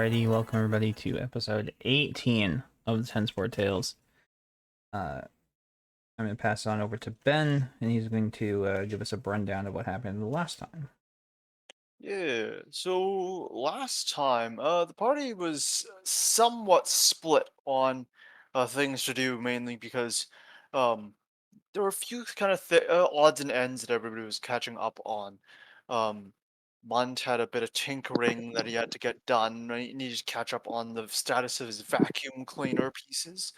Alrighty, welcome everybody to episode 18 of the Tensport Tales. Uh, I'm going to pass it on over to Ben, and he's going to give us a rundown of what happened the last time. Yeah, so last time, the party was somewhat split on things to do, mainly because um, there were a few kind of odds and ends that everybody was catching up on. Um, Munt had a bit of tinkering that he had to get done. Right? He needed to catch up on the status of his vacuum cleaner pieces,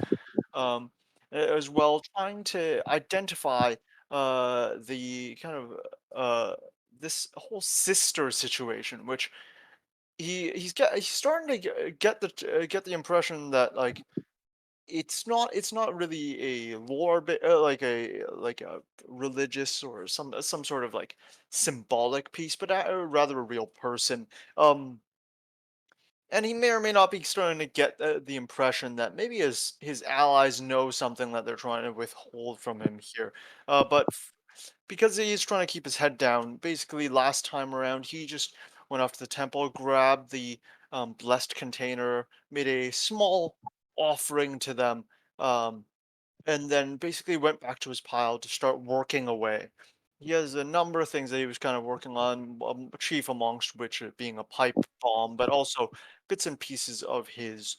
um, as well trying to identify the kind of uh, this whole sister situation, which he's starting to get the impression that like it's not really a lore bit like a religious or some sort of like symbolic piece, but rather a real person. Um, and he may or may not be starting to get the impression that maybe his allies know something that they're trying to withhold from him here. But because he's trying to keep his head down, basically last time around he just went off to the temple, grabbed the blessed container, made a small offering to them, um, and then basically went back to his pile to start working away. He has a number of things that he was kind of working on, chief amongst which being a pipe bomb, but also bits and pieces of his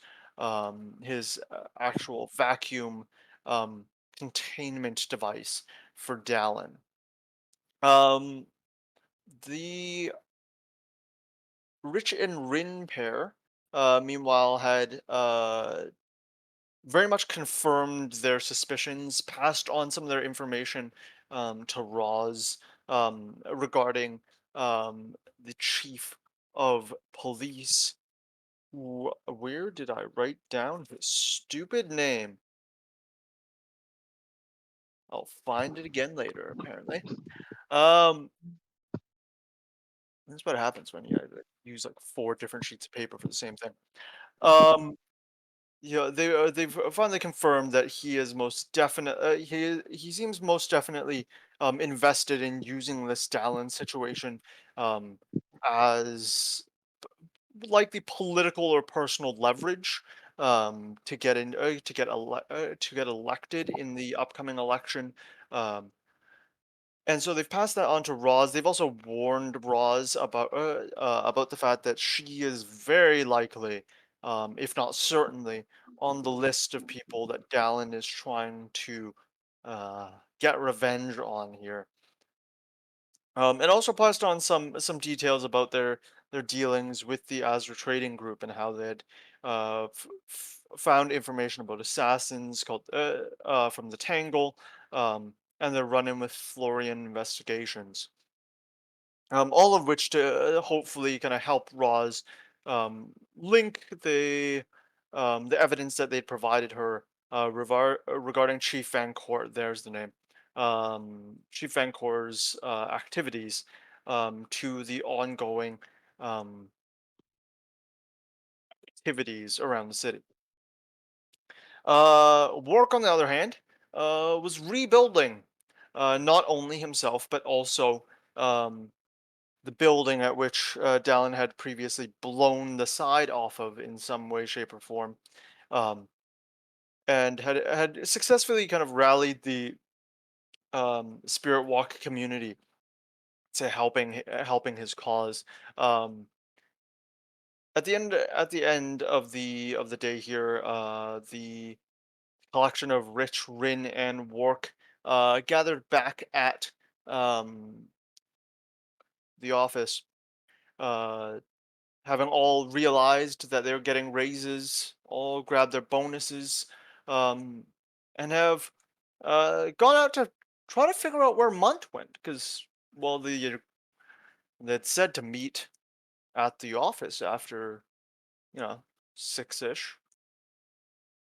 actual vacuum um, containment device for Dallin. Um, the Rich and Rin pair, meanwhile, had very much confirmed their suspicions, passed on some of their information to Roz regarding the chief of police. Where did I write down his stupid name? I'll find it again later, apparently. Um, that's what happens when you use like four different sheets of paper for the same thing. Um, Yeah, they've finally confirmed that he is most definite. He seems most definitely invested in using the Stalin situation um, as likely political or personal leverage to get elected in the upcoming election. Um, and so they've passed that on to Roz. They've also warned Roz about the fact that she is very likely, if not certainly, on the list of people that Dallin is trying to uh, get revenge on here. And also passed on some details about their dealings with the Azra Trading Group and how they'd found information about assassins called from the Tangle, and their run-in with Florian investigations. All of which to hopefully kind of help Roz link the evidence that they provided her regarding Chief Van Court. There's the name. Chief Van Court's activities to the ongoing um, activities around the city. Work, on the other hand, was rebuilding not only himself but also um, the building at which Dallin had previously blown the side off of in some way, shape, or form, um, and had successfully kind of rallied the Spirit Walk community to helping his cause. Um, at the end of the day here, the collection of Rich, Rin, and Wark gathered back at um, the office. Uh, Having all realized that they're getting raises, all grabbed their bonuses, um, and have gone out to try to figure out where Munt went. Because, well, they'd said to meet at the office after, you know, 6-ish,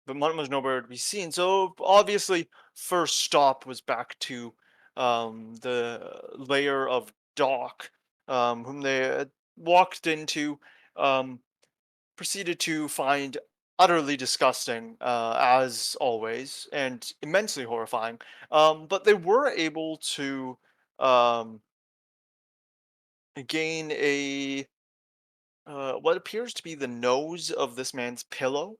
but Munt was nowhere to be seen. So, obviously, first stop was back to the layer of Doc, whom they had walked into. Um, Proceeded to find utterly disgusting, as always, and immensely horrifying. But they were able to um, gain what appears to be the nose of this man's pillow,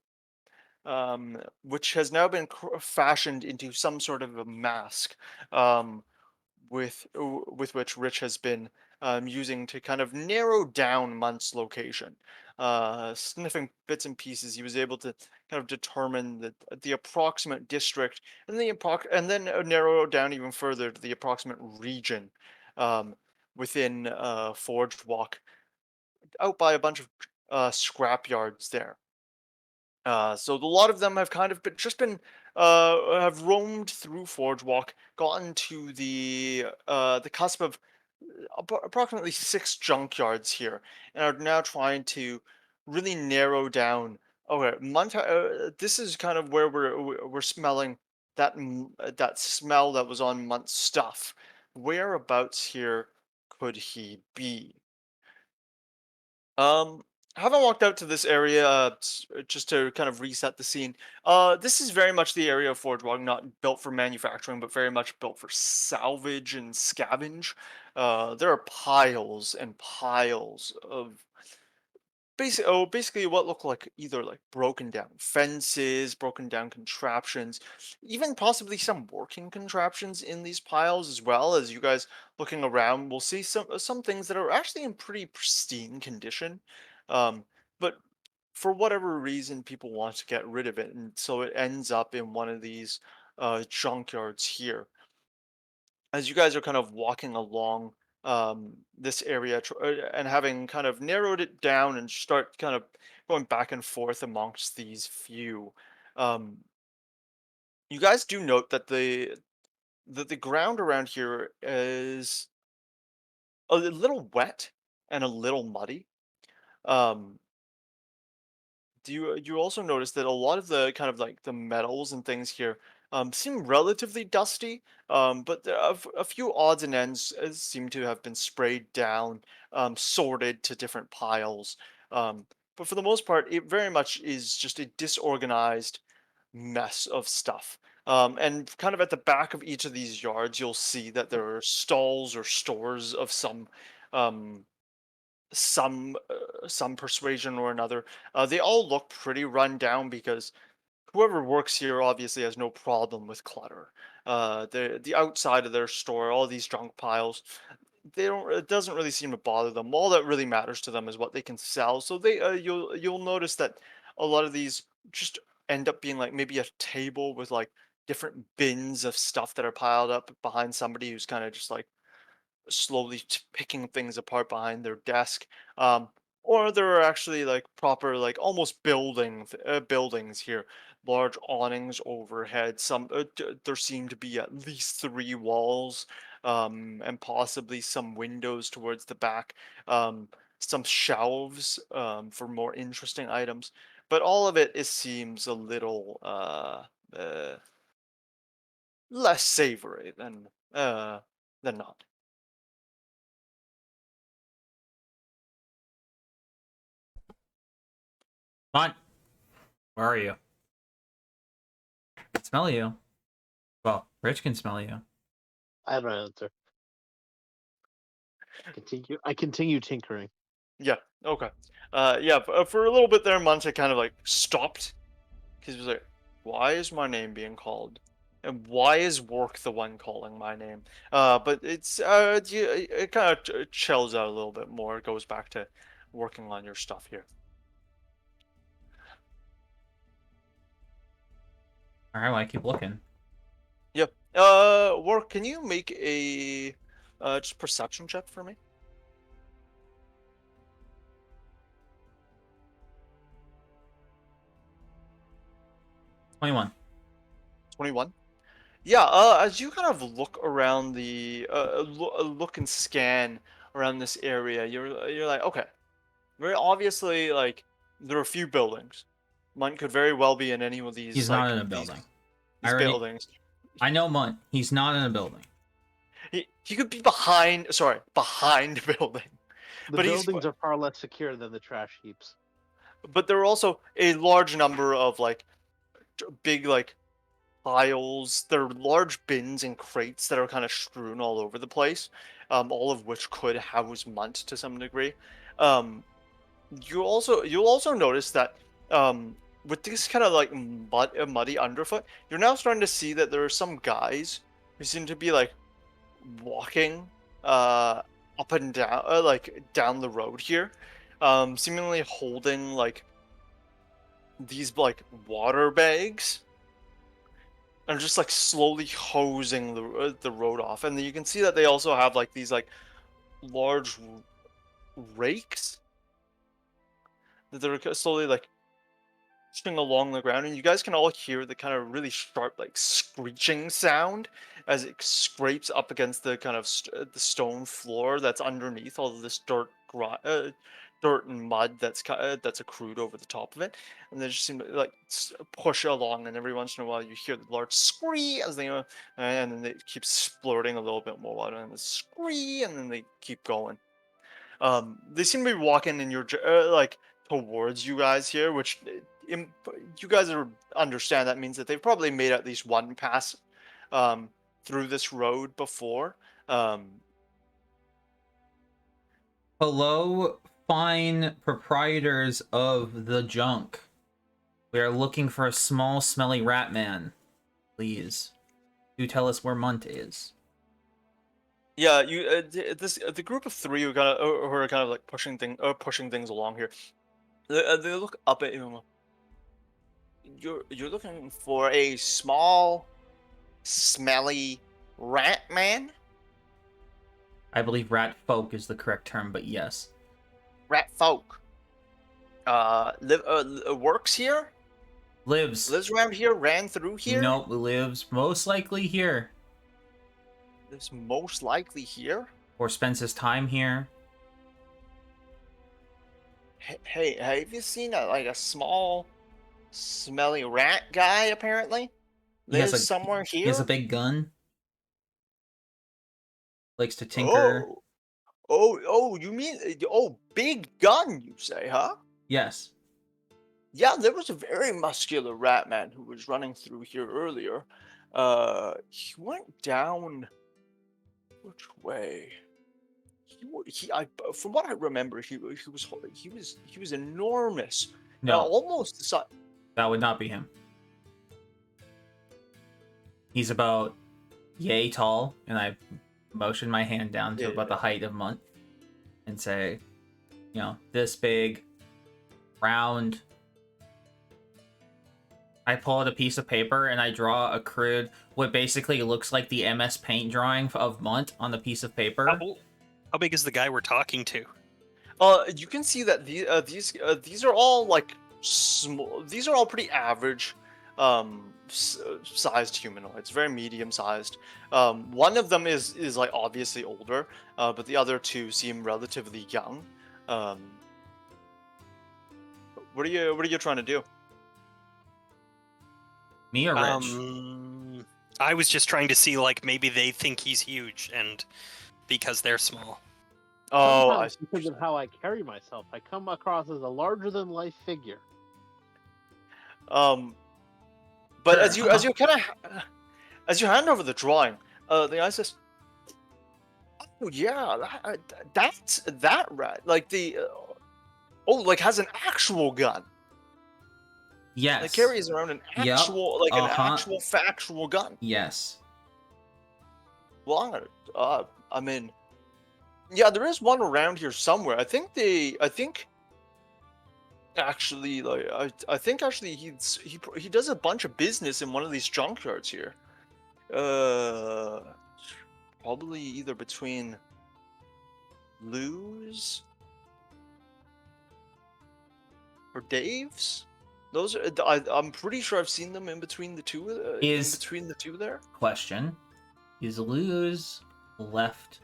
which has now been fashioned into some sort of a mask. Um, with which Rich has been using to kind of narrow down Munt's location. Sniffing bits and pieces, he was able to kind of determine the approximate district, and then narrow it down even further to the approximate region um, within Forge Walk, out by a bunch of scrap yards there. So a lot of them have kind of been have roamed through Forge Walk, gotten to the cusp of approximately 6 junkyards here, and are now trying to really narrow down. Okay, this is kind of where we're smelling that smell that was on Munt's stuff. Whereabouts here could he be? Um, having walked out to this area, just to kind of reset the scene, this is very much the area of Forge Walk, not built for manufacturing, but very much built for salvage and scavenge. There are piles and piles of basically what look like either like broken down fences, broken down contraptions, even possibly some working contraptions in these piles as well. As you guys looking around will see some things that are actually in pretty pristine condition, but for whatever reason people want to get rid of it, and so it ends up in one of these junkyards here. As you guys are kind of walking along this area, and having kind of narrowed it down and start kind of going back and forth amongst these few, um, you guys do note that the ground around here is a little wet and a little muddy. Um, do you also notice that a lot of the kind of like the metals and things here seem relatively dusty, but there are a few odds and ends seem to have been sprayed down, sorted to different piles. Um, but for the most part, it very much is just a disorganized mess of stuff. And kind of at the back of each of these yards, you'll see that there are stalls or stores of um, some persuasion or another. They all look pretty run down because whoever works here obviously has no problem with clutter. The outside of their store, all these junk piles, they don't. It doesn't really seem to bother them. All that really matters to them is what they can sell. So you'll notice that a lot of these just end up being like maybe a table with like different bins of stuff that are piled up behind somebody who's kind of just like slowly picking things apart behind their desk. Or there are actually like proper, like almost buildings here, large awnings overhead. There seem to be at least 3 walls, and possibly some windows towards the back. Some shelves for more interesting items, but all of it seems a little uh, less savory than not. Fine. Where are you? I can smell you. Well, Rich can smell you. I have an answer. I continue tinkering. Yeah. Okay. Yeah. For a little bit there, Monte kind of like stopped because he was like, "Why is my name being called? And why is work the one calling my name?" But it kind of chills out a little bit more. It goes back to working on your stuff here. All right, well, I keep looking. Yep. Work. Can you make a just perception check for me? 21. 21. Yeah, as you kind of look around look and scan around this area, you're like, okay, very obviously, like there are a few buildings. Mine could very well be in any of He's these not like in a building. these buildings. I know Munt. He's not in a building. He could be behind, sorry, behind a building, The but buildings are far less secure than the trash heaps. but there are also a large number of like big like piles. There are large bins and crates that are kind of strewn all over the place, all of which could house Munt to some degree. Um, you'll also notice that with this kind of like muddy underfoot, you're now starting to see that there are some guys who seem to be like walking up and down like down the road here, seemingly holding like these like water bags and just like slowly hosing the road off. And then you can see that they also have like these like large rakes that they're slowly like pushing along the ground, and you guys can all hear the kind of really sharp like screeching sound as it scrapes up against the kind of the stone floor that's underneath all of this dirt and mud that's accrued over the top of it. And they just seem to like push along, and every once in a while you hear the large scree as they and then they keep splurting a little bit more water, and the scree, and then they keep going. They seem to be walking in your like towards you guys here, which you guys understand that means that they've probably made at least one pass um, through this road before. Um, Hello, fine proprietors of the junk. We are looking for a small, smelly rat man. Please, do tell us where Munt is. yeah, you the group of three who are kind of like pushing things along here. They look up at you. You're looking for a small, smelly rat man. I believe rat folk is the correct term, but yes. Rat folk. Works here. Lives. Lives around here. Ran through here. Nope, lives most likely here. Lives most likely here. Or spends his time here. Hey, have you seen a small, smelly rat guy? Apparently, lives somewhere here. He has a big gun. Likes to tinker. Oh! You mean big gun? You say, huh? Yes. Yeah, there was a very muscular rat man who was running through here earlier. He went down. Which way? From what I remember, he was enormous. No, almost the size. that would not be him. He's about yay tall, and I motion my hand down to about the height of Munt and say, you know, this big, round. I pull out a piece of paper and I draw a crude, what basically looks like the MS Paint drawing of Munt on the piece of paper. How big is the guy we're talking to? You can see that these are all like small. These are all pretty average, sized humanoids, very medium sized. One of them is like obviously older, but the other two seem relatively young. What are you trying to do? Me or Rich? I was just trying to see, like, maybe they think he's huge, and because they're small. Oh, Sometimes because of how I carry myself, I come across as a larger-than-life figure. But Sure. as you hand over the drawing, the guy says, "Oh yeah, that's that rat. Like like has an actual gun. Yes. Like carries around an actual an actual factual gun. Yes. Well, I mean, yeah, there is one around here somewhere. I think actually, like, I think actually he does a bunch of business in one of these junkyards here. Probably either between Lou's or Dave's. Those are I'm pretty sure I've seen them in between the two. In between the two there. Question: is Lou's left,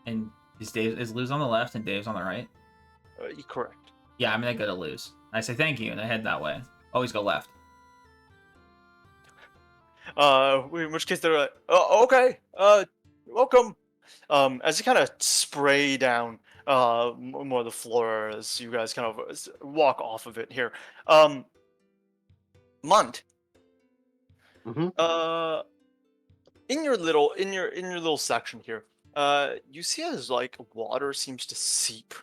and is Lou's on the left and Dave's on the right? Correct. Yeah, I'm gonna go to Lou's. I say thank you, and I head that way. Always go left. In which case they're like, oh, okay, welcome. As you kind of spray down more of the floor as you guys kind of walk off of it here. Munt. Mm-hmm. In your little section here, you see as like water seems to seep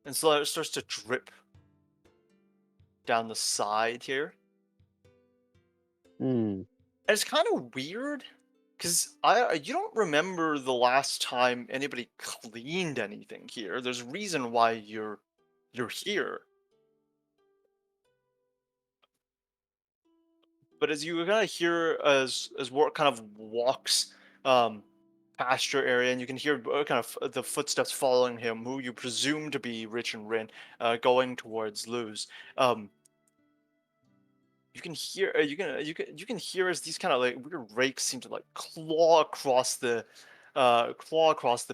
and so it starts to drip down the side here. Hmm. And it's kind of weird, because you don't remember the last time anybody cleaned anything here. There's a reason why you're here. But as you kind of hear as Wart kind of walks past your area, and you can hear kind of the footsteps following him, who you presume to be Rich and Rin, going towards Luz. Um, you can hear you can hear as these kind of like weird rakes seem to like claw across the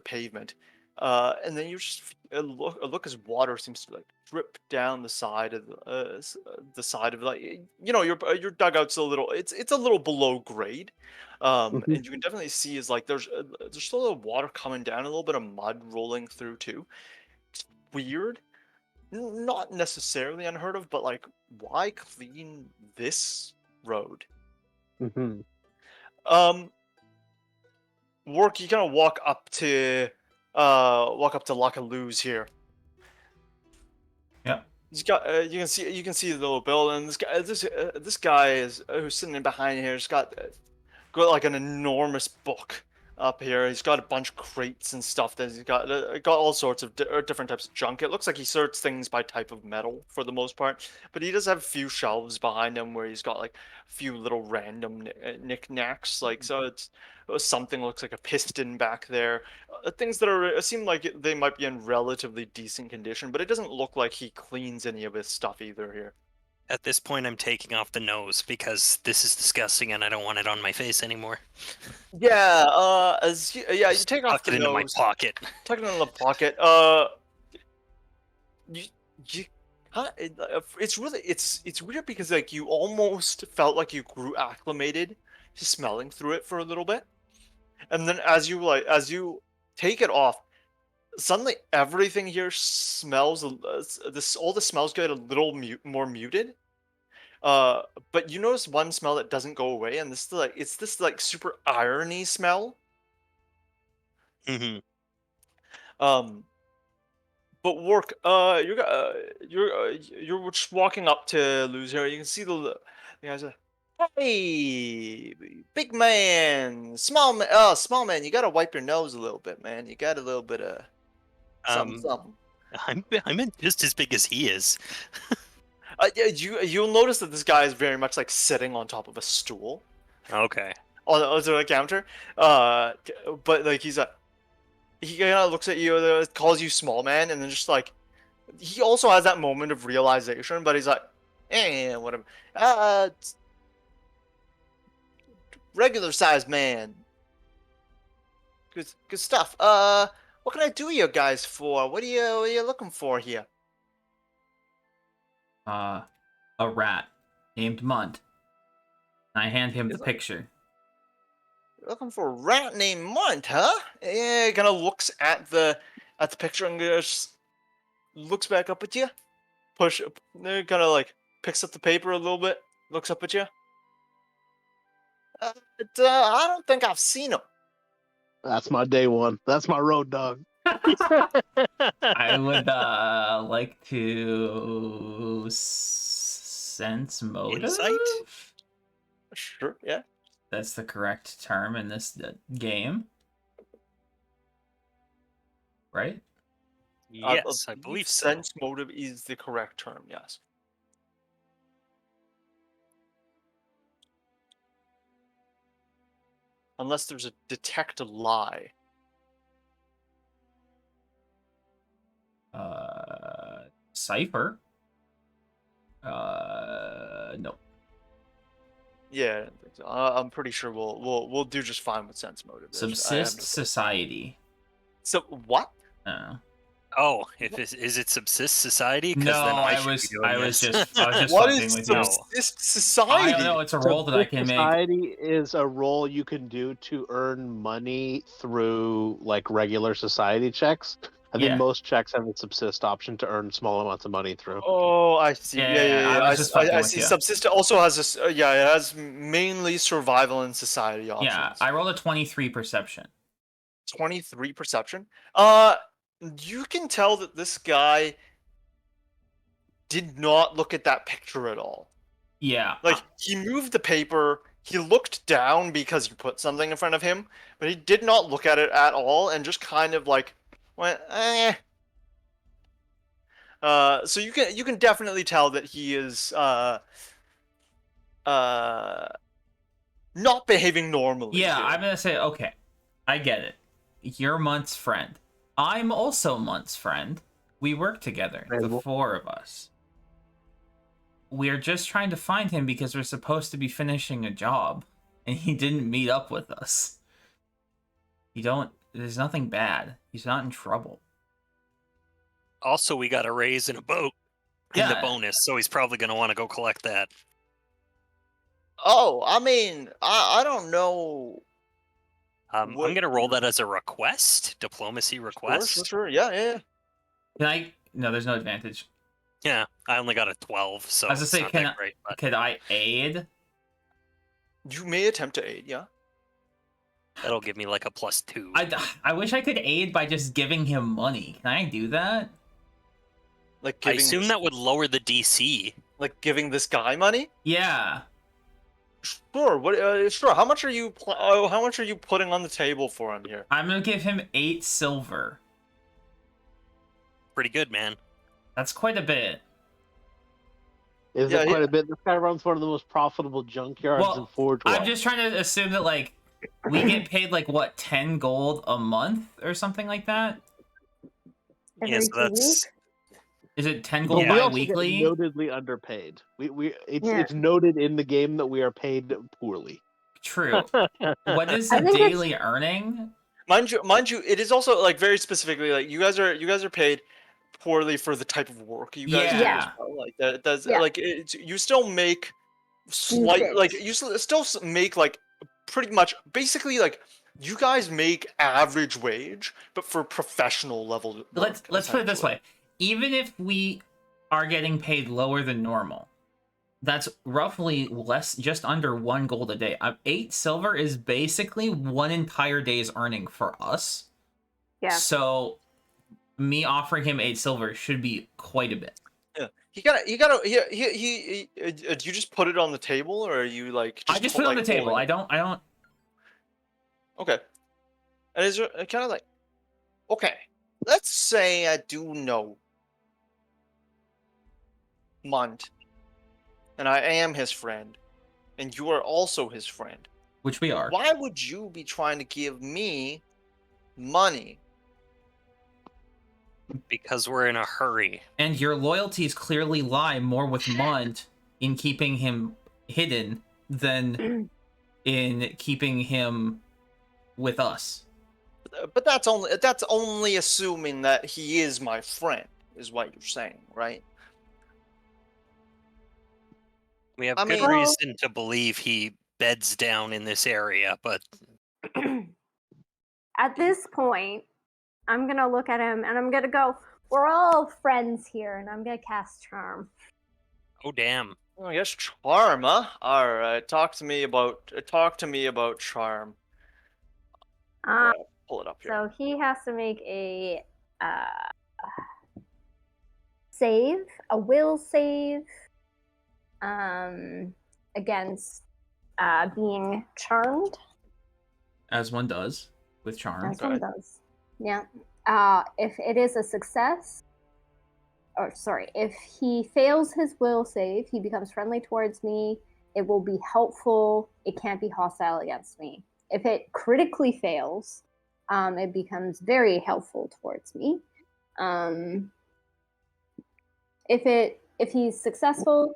pavement, and then you just look as water seems to like drip down the side of the side of like your dugout's a little it's a little below grade, Mhm. and you can definitely see is like there's still a little water coming down, a little bit of mud rolling through too. It's weird. Not necessarily unheard of, but like, why clean this road? Mhm. Um, Work. You kind of walk up to Lackaloo's here. Yep. He's got you can see the little building. This guy is who's sitting in behind here. He's got like an enormous book up here. He's got a bunch of crates and stuff. That he's got all sorts of different types of junk. It looks like he sorts things by type of metal for the most part, but he does have a few shelves behind him where he's got like a few little random knickknacks. Like so, it's something looks like a piston back there. Things that seem like they might be in relatively decent condition, but it doesn't look like he cleans any of his stuff either here. At this point, I'm taking off the nose because this is disgusting and I don't want it on my face anymore. Yeah, you Just take off tuck the it into my nose. pocket. Tuck it in the pocket. You, you, it's really it's weird because like you almost felt like you grew acclimated to smelling through it for a little bit, and then as you take it off, suddenly everything here smells. This all the smells get a little more muted. Uh, but you notice one smell that doesn't go away, and it's this like super irony smell. Hmm. Um, But work, you're just walking up to Loser. You can see the guys. Hey, big man, small man. Oh, small man, you gotta wipe your nose a little bit, man. You got a little bit of something, Um, something. I'm just as big as he is. Yeah, you'll notice that this guy is very much like sitting on top of a stool Okay. on the counter. But like he kind of looks at you, calls you small man, and then just like he also has that moment of realization, but he's like, whatever. It's regular sized man. Good stuff. What can I do you guys for? What are you looking for here? A rat named Munt. I hand him the Is it- picture. Looking for a rat named Munt, huh? Yeah, kind of looks at the picture and just looks back up at you. Kind of like picks up the paper a little bit, looks up at you. I don't think I've seen him. That's my day one. That's my road dog. I would like to sense motive. Insight? Sure, yeah. That's the correct term in this game, right? Yes, I believe so. Sense motive is the correct term, yes. Unless there's a detect a lie. Cipher. No. Yeah, I don't think so. I'm pretty sure we'll do just fine with sense motive. Subsist society. So what? Oh, is it subsist society? No, Then I should be was doing this. just What fucking is with you. subsist I society? don't know. It's a roll that I can make. Society is a role you can do to earn money through like regular society checks. I think Yeah. most checks have a subsist option to earn small amounts of money through. Oh, I see. Yeah, I was just fucking I with see. you. Subsist also has this. Yeah, it has mainly survival and society options. Yeah, I rolled a 23 perception. 23 perception. you can tell that this guy did not look at that picture at all. Yeah. Like, he moved the paper, he looked down because you put something in front of him, but he did not look at it at all and just kind of like went, eh. So you can definitely tell that he is not behaving normally. Yeah, here. I'm gonna say, okay, I get it. You're Munt's friend. I'm also Munt's friend. We work together, the Incredible. 4 of us. We're just trying to find him because we're supposed to be finishing a job, and he didn't meet up with us. There's nothing bad. He's not in trouble. Also, we got a raise in a boat in the Yeah. bonus, so he's probably going to want to go collect that. Oh, I mean, I don't know. I'm What- going to roll that as a request, diplomacy request. Sure. Yeah. Can I? No, there's no advantage. Yeah, I only got a 12, so I was gonna it's say, not can that great. But Could I aid? You may attempt to aid, yeah. that'll give me like a +2. I wish I could aid by just giving him money. Can I do that? Like I giving assume this, that would lower the DC. like giving this guy money. Yeah. Sure. What? Sure. How much are you? How much are you putting on the table for him here? I'm gonna give him 8 silver. Pretty good, man. That's quite a bit. Is Yeah, it quite a bit? This guy runs one of the most profitable junkyards Well, in Forge I'm World. just trying to assume that, like, we get paid, like, what, 10 gold a month or something like that? Yeah, Every so 2 that's weeks? Is it 10 But gold we also get bi-weekly? notedly underpaid. Yeah. It's noted in the game that we are paid poorly. True. What is I the think it's- daily earning? Mind you, it is also like very specifically like you guys are paid poorly for the type of work you guys do. as Yeah. well. Like that does Yeah. like you still make slight like Decent. you still make like pretty much basically like you guys make average wage, but for professional level. Work, Let's put it this essentially. way. Even if we are getting paid lower than normal, that's roughly less, just under 1 gold a day. 8 silver is basically 1 entire day's earning for us. Yeah. So me offering him 8 silver should be quite a bit. Yeah, he do you just put it on the table, or are you like? I just put it on the table. holding I it? don't. Okay. And is there kind of like, okay, let's say I do know Munt, and I am his friend, and you are also his friend. Which we are. Why would you be trying to give me money? Because we're in a hurry. And your loyalties clearly lie more with Munt in keeping him hidden than in keeping him with us. But that's only assuming that he is my friend, is what you're saying, right? We have I good mean- reason to believe he beds down in this area, but At this point, I'm gonna look at him and I'm gonna go, we're all friends here, and I'm gonna cast Charm. oh damn. Oh, I guess charm, huh? All right, talk to me about charm. Pull it up here. So he has to make a save, a will save, against being charmed, As one does with charm. as one Okay. does. Yeah. If it is a success, or sorry, if he fails his will save, he becomes friendly towards me. It will be helpful. It can't be hostile against me. If it critically fails, it becomes very helpful towards me. If he's successful,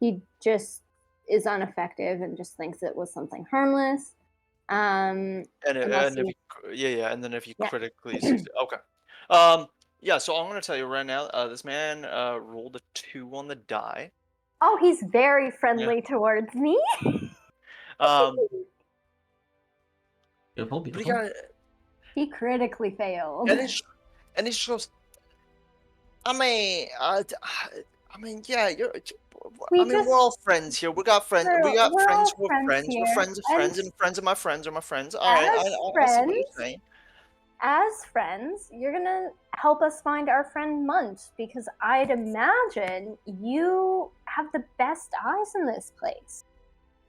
he just is ineffective and just thinks it was something harmless. And unless if you- and then if you Yeah. critically succeed, okay. Yeah. So I'm gonna tell you right now. This man rolled a 2 on the die. Oh, he's very friendly towards me. Um, Beautiful, but he beautiful. got He critically failed. and he just goes. I mean, yeah. We're all friends here. We got friends. We got We're friends. all We're friends friends. We're here. friends of And friends, and friends of my friends are my friends. All right. as I see what you're friends, saying. as friends, you're gonna help us find our friend Munch, because I'd imagine you have the best eyes in this place.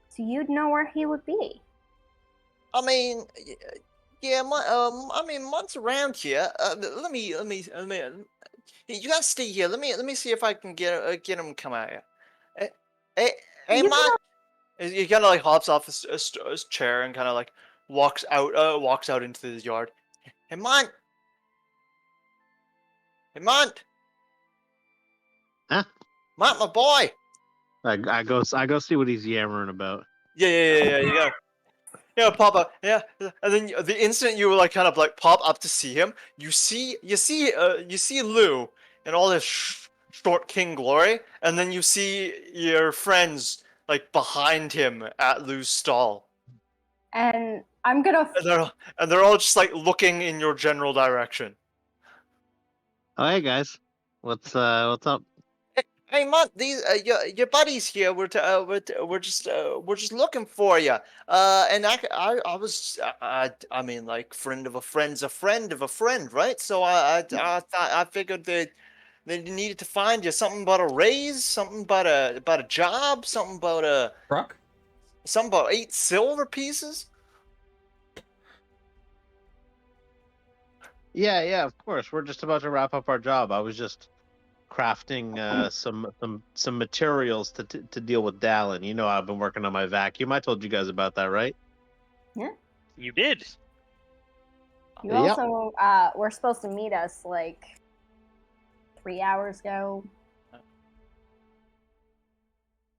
So you'd know where he would be. I mean, yeah, I mean, Month's around here. Let me. You guys stay here. Let me see if I can get him to come out here. Hey, hey, hey, You Mont. He kind of like hops off his chair and kind of like walks out into the yard. Hey, Mont. Hey, Mont. Huh? Mont, my boy. I go see what he's yammering about. Yeah. You got. Yeah, pop up. Yeah, and then the instant you like kind of like pop up to see him, you see Lou in all his short king glory, and then you see your friends like behind him at Lou's stall, And I'm gonna. and they're all just like looking in your general direction. Oh, hey guys, what's up? Hey, Mont, these your buddies here. We're just looking for you. And I was I mean, like, friend of a friend's a friend of a friend, right? So I figured they needed to find you something about a raise, something about a job, something about Brock? 8 silver pieces. Yeah, of course. We're just about to wrap up our job. I was just crafting some materials to deal with Dallin. You know, I've been working on my vacuum. I told you guys about that, right? You did. You Yep. also were supposed to meet us like 3 hours ago.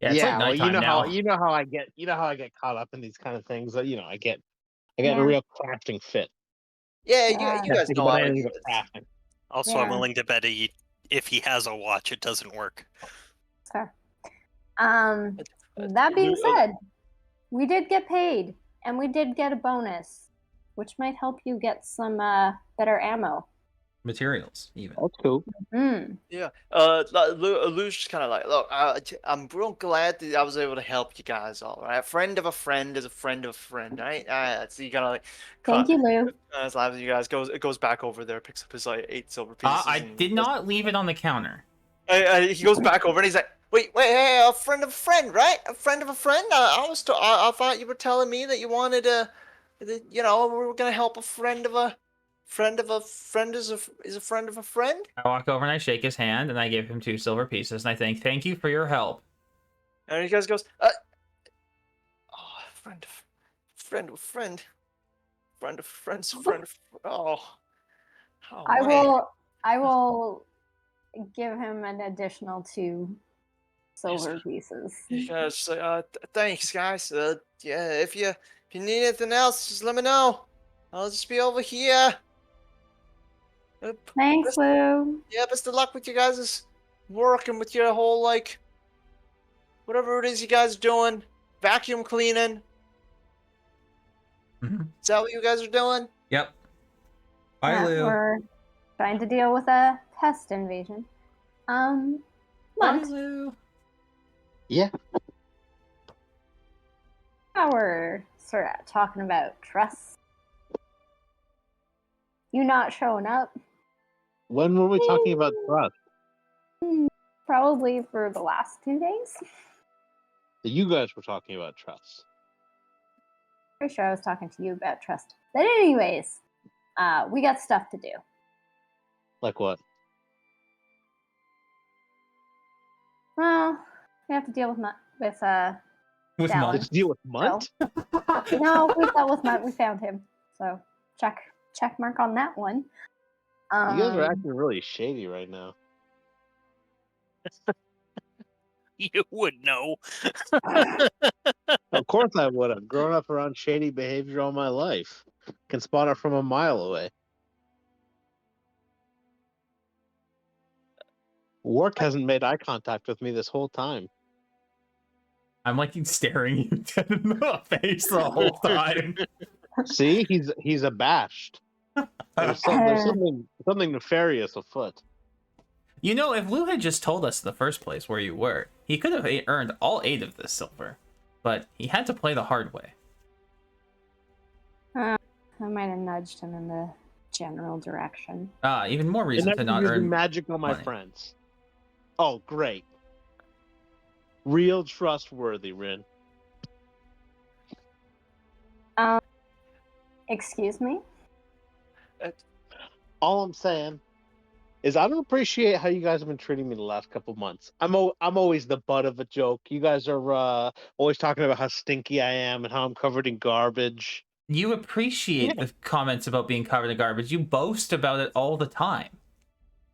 Yeah, it's like nighttime now. you know how I get caught up in these kind of things. You know, I get in Yeah. a real crafting fit. Yeah, Yeah. you guys Think know about how it anything is. but crafting. Also, I'm Yeah. willing to bet if he has a watch, it doesn't work. So, that being said, we did get paid, and we did get a bonus, which might help you get some better ammo. Materials, even. That's cool. Yeah. Lou's just kind of like, look, I'm real glad that I was able to help you guys all. Right, a friend of a friend is a friend of a friend, right? So you kind of like, Thank you, Lou. as loud as you guys goes back over there, picks up his like 8 silver pieces. I and did not leave it on the counter. He goes back over and he's like, wait, hey, a friend of a friend, right? A friend of a friend. I thought you were telling me that you wanted we were gonna help a friend of a friend of a friend is a friend of a friend. I walk over and I shake his hand and I give him 2 silver pieces and I think, thank you for your help. And he guys goes, friend of friend of friend, friend of friends, friend of I will give him an additional 2 silver pieces. You guys say, thanks, guys. Yeah, if you need anything else, just let me know. I'll just be over here. Thanks, Lou. Yeah, best of luck with you guys' working with your whole, like, whatever it is you guys are doing. Vacuum cleaning. Mhm. Is that what you guys are doing? Yep. Bye, Yeah, Lou. we're trying to deal with a pest invasion. Bye, Month, Lou. Yeah. now we're sort of talking about trust. You not showing up, When were we talking about trust? probably for the last 2 days. You guys were talking about trust. Pretty sure I was talking to you about trust. But anyways, we got stuff to do. Like what? Well, we have to deal with With Dallin. Mom. Let's deal with Munt? No, we dealt with Munt. We found him. So check mark on that one. You guys are acting really shady right now. You would know. Of course I would have. Grown up around shady behavior all my life. Can spot it from a mile away. Work hasn't made eye contact with me this whole time. I'm like staring you dead in the face the whole time. See, he's abashed. There's something nefarious afoot. You know, if Lou had just told us in the first place where you were, he could have earned all 8 of this silver. But he had to play the hard way. I might have nudged him in the general direction. Even more And reason never to not using earn magic on my money. friends. Oh, great. Real trustworthy, Rin. Excuse me? All I'm saying is I don't appreciate how you guys have been treating me the last couple months. I'm always the butt of a joke. You guys are always talking about how stinky I am and how I'm covered in garbage. You appreciate the comments about being covered in garbage. You boast about it all the time.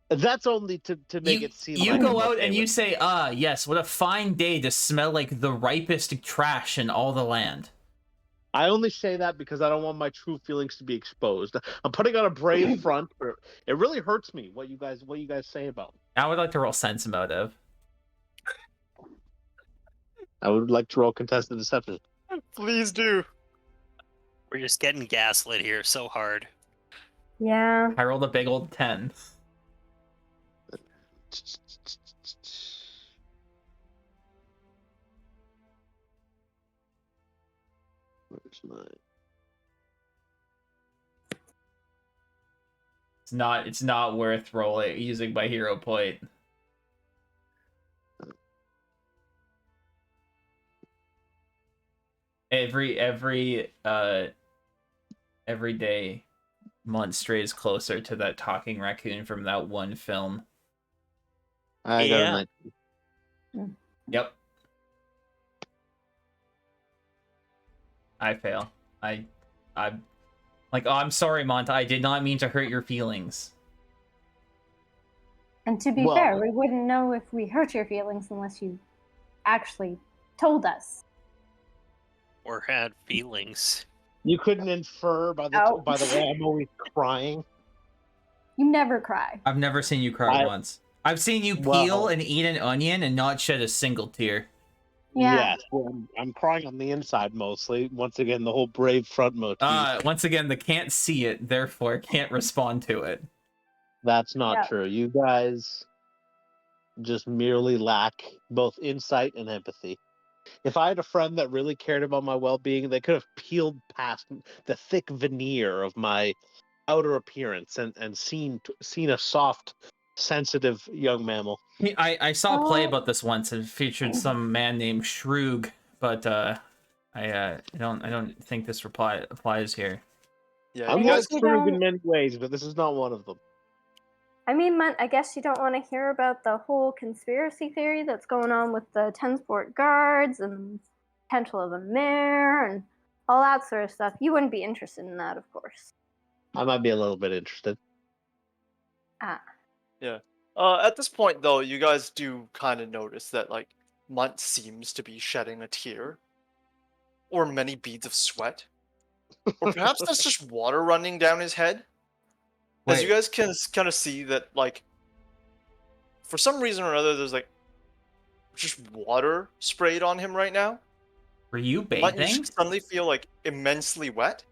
That's only to make it seem you like go I'm out okay and you with it. say, yes, what a fine day to smell like the ripest trash in all the land. I only say that because I don't want my true feelings to be exposed. I'm putting on a brave front, but it really hurts me what you guys say about me. I would like to roll sense motive. I would like to roll contested deception. Please do. We're just getting gaslit here so hard. Yeah. I rolled a big old 10. Where's my... It's not worth rolling using my hero point. Every day Munt strays closer to that talking raccoon from that one film. I got a Yeah. 19. Yep. I fail. I'm like, oh, I'm sorry, Mont. I did not mean to hurt your feelings. And to be Well- fair, we wouldn't know if we hurt your feelings unless you actually told us. Or had feelings. You couldn't infer by the Oh. way I'm always crying. You never cry. I've never seen you cry I- once. I've seen you Well- peel and eat an onion and not shed a single tear. Yeah. Yes, well, I'm crying on the inside mostly. Once again, the whole brave front motif. Once again, the can't see it, therefore can't respond to it. That's not Yeah. true. You guys just merely lack both insight and empathy. If I had a friend that really cared about my well-being, they could have peeled past the thick veneer of my outer appearance and seen a soft, sensitive young mammal. I saw a play Oh. about this once. It featured some man named Shroog, but I don't think this applies here. Yeah, I'm you guess guys. not you true don't- in many ways, but this is not one of them. I mean, Munt, I guess you don't want to hear about the whole conspiracy theory that's going on with the Tensport guards and the potential of a mayor and all that sort of stuff. You wouldn't be interested in that, of course. I might be a little bit interested. At this point, though, you guys do kind of notice that, like, Munt seems to be shedding a tear, or many beads of sweat, or perhaps that's just water running down his head. As you Wait. guys can kind of see that, like, for some reason or other, there's like just water sprayed on him right now. Were you Munt, you bathing? just suddenly feel like immensely wet.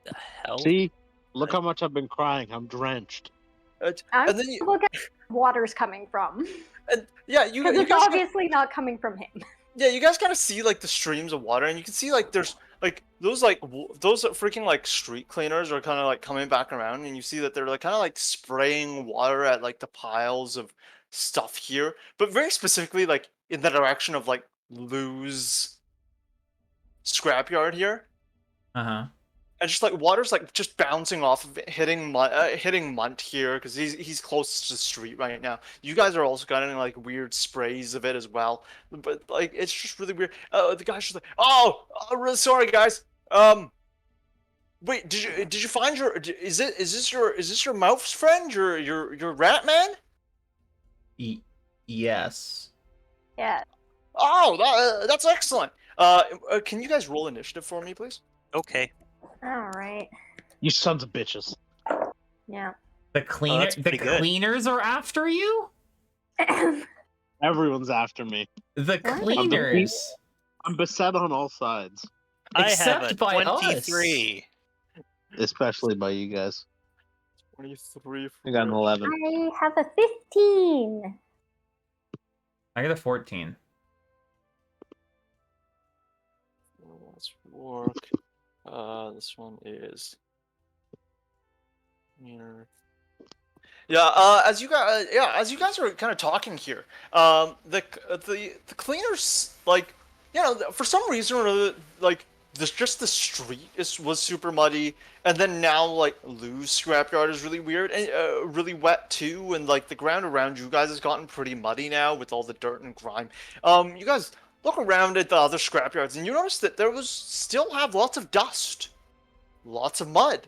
The hell? See, look how much I've been crying. I'm drenched. I'm And then you, look at where water's coming from. and yeah, you Because it's guys obviously not coming from him. yeah, you guys kind of see like the streams of water, and you can see like there's like those freaking like street cleaners are kind of like coming back around, and you see that they're like kind of like spraying water at like the piles of stuff here, but very specifically like in the direction of like Lou's scrapyard here, Uh-huh. and just like water's like just bouncing off of it, hitting Munt here because he's close to the street right now. You guys are also getting like weird sprays of it as well, but like it's just really weird. The guy's just like, oh, really sorry guys. Wait, did you find your is this your mouse friend, your rat man? Yes. Yeah. Oh, that's excellent. Can you guys roll initiative for me, please? Okay. All right. You sons of bitches. Yeah. The cleaner, that's the pretty good. cleaners are after you? Everyone's after me. The What? cleaners. I'm beset on all sides, I have a Except by us. 23. especially by you guys. 23. I got an 11. I have a 15. I got a 14. Let's work. This one is here. Yeah, as you guys are kind of talking here, the cleaners, like, for some reason or other, like, just the street was super muddy, and then now, like, Lou's scrapyard is really weird and really wet too, and like the ground around you guys has gotten pretty muddy now with all the dirt and grime. You guys look around at the other scrapyards, and you notice that still have lots of dust, lots of mud,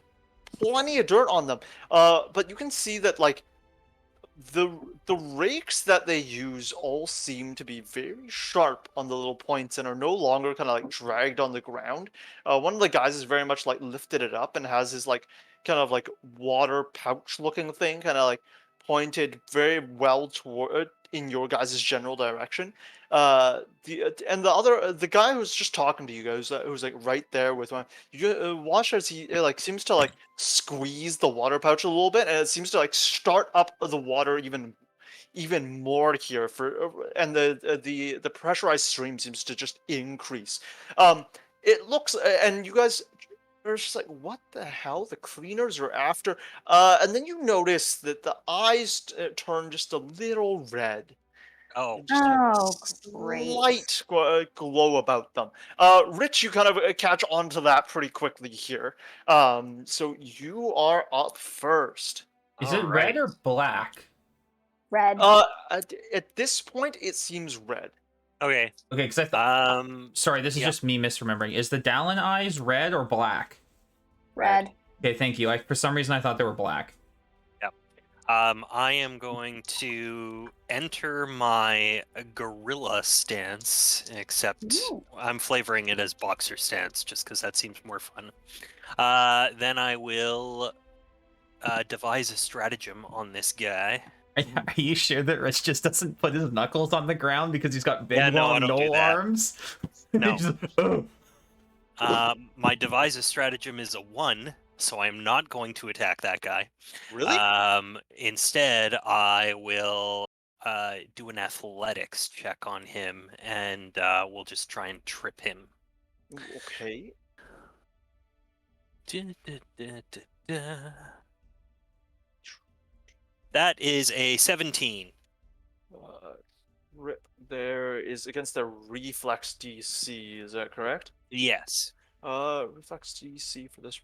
plenty of dirt on them. But you can see that, like, the rakes that they use all seem to be very sharp on the little points and are no longer kind of like dragged on the ground. One of the guys is very much like lifted it up and has his like kind of like water pouch looking thing kind of like pointed very well toward in your guys' general direction. The guy who's just talking to you guys, who's like right there with one, you watch as he like seems to like squeeze the water pouch a little bit, and it seems to like start up the water even more here and the pressurized stream seems to just increase. It looks, and you guys are just like, what the hell? The cleaners are after. And then you notice that the eyes turn just a little red. Oh, Just have a Oh, great. slight glow about them. Rich, you kind of catch on to that pretty quickly here. So you are up first. Is it red or black? Red. At this point, it seems red. Okay. Okay, because I thought. Sorry, this is yeah. just me misremembering. Is the Dallin eyes red or black? Red. Okay, thank you. For some reason I thought they were black. I am going to enter my gorilla stance, except Ooh. I'm flavoring it as boxer stance just because that seems more fun. Then I will devise a stratagem on this guy. Are you sure that Rich just doesn't put his knuckles on the ground because he's got big Yeah, no, I long don't do knoll that. arms? No. He just, "Ugh." My devise a stratagem is a 1, so I'm not going to attack that guy. Really? Instead, I will do an athletics check on him, and we'll just try and trip him. Okay. That is a 17. Rip there is against the reflex DC. Is that correct? Yes. Reflex DC for this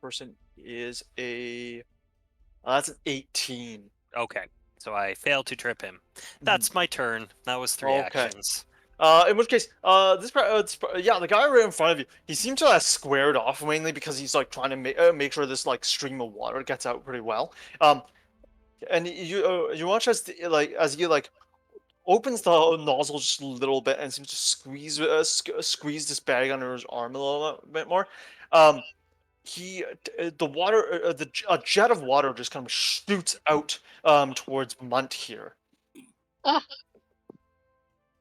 person is that's an 18. Okay. So I failed to trip him. That's my turn. That was 3 Okay. actions. In which case, the guy right in front of you, he seems to have squared off mainly because he's like trying to make sure this like stream of water gets out pretty well. And you watch as he opens the nozzle just a little bit and seems to squeeze this bag under his arm a little bit more. A jet of water just kind of shoots out towards Munt here.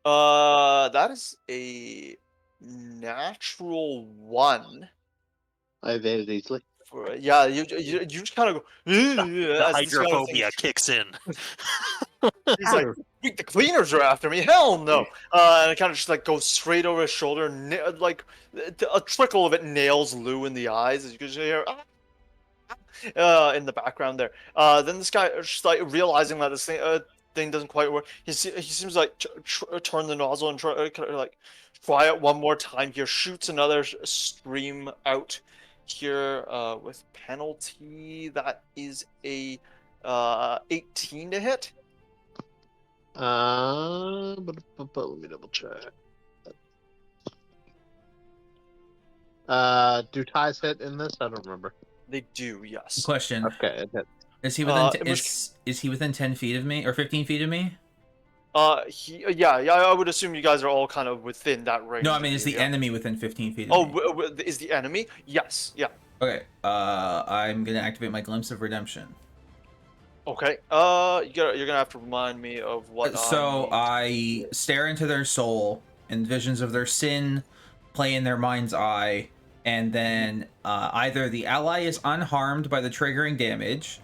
That is a natural 1. I evaded easily. Yeah, you just kind of go. The hydrophobia kicks in. He's like, the cleaners are after me. Hell no! And it kind of just like goes straight over his shoulder. Like a trickle of it nails Lou in the eyes, as you can hear. In the background there. Then this guy just like realizing that this thing doesn't quite work. He seems like turn the nozzle and try it one more time here. Shoots another stream out here with penalty. That is a 18 to hit. But let me double check. Do ties hit in this? I don't remember. They do, yes. Question. Okay, it hit. Is he within is he within 10 feet of me or 15 feet of me? Yeah, I would assume you guys are all kind of within that range. No, I mean, is the enemy within 15 feet of me? Is the enemy? Yes, yeah. Okay, I'm gonna activate my Glimpse of Redemption. Okay, you're gonna have to remind me of what. So I stare into their soul, and visions of their sin play in their mind's eye, and then either the ally is unharmed by the triggering damage,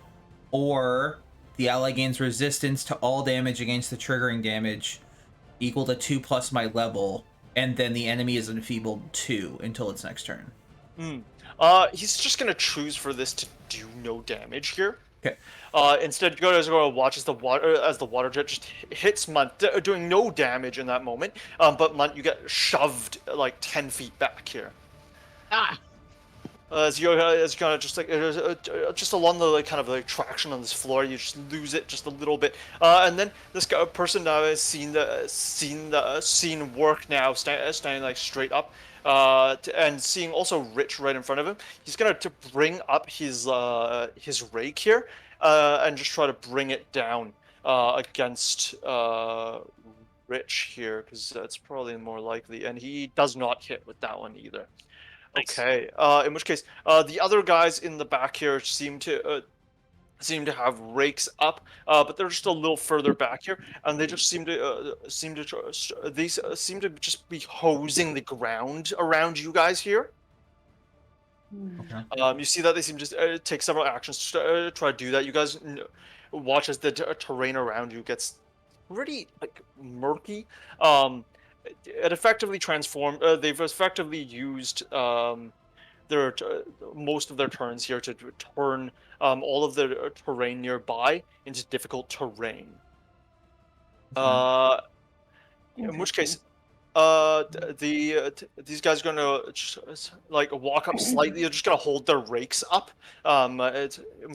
or the ally gains resistance to all damage against the triggering damage equal to 2 plus my level, and then the enemy is enfeebled 2 until its next turn. He's just gonna choose for this to do no damage here. Okay. Instead, you guys are going to watch as the water jet just hits Munt, doing no damage in that moment. But Munt, you get shoved like 10 feet back here. Ah! As you kind of just like just along the like kind of like traction on this floor, you just lose it just a little bit. And then this person now has seen the scene work now, standing like straight up. And seeing also Rich right in front of him, he's gonna to bring up his rake here, and just try to bring it down against Rich here, because that's probably more likely. And he does not hit with that one either. Nice. Okay. In which case, the other guys in the back here seem to have rakes up, but they're just a little further back here, and they just seem to seem to just be hosing the ground around you guys here. Okay. You see that they seem to just take several actions to try to do that. You guys watch as the terrain around you gets pretty like murky. It effectively transformed. They've effectively used their most of their turns here to turn all of the terrain nearby into difficult terrain. In which case, these guys are gonna just, like walk up slightly. They're just gonna hold their rakes up, in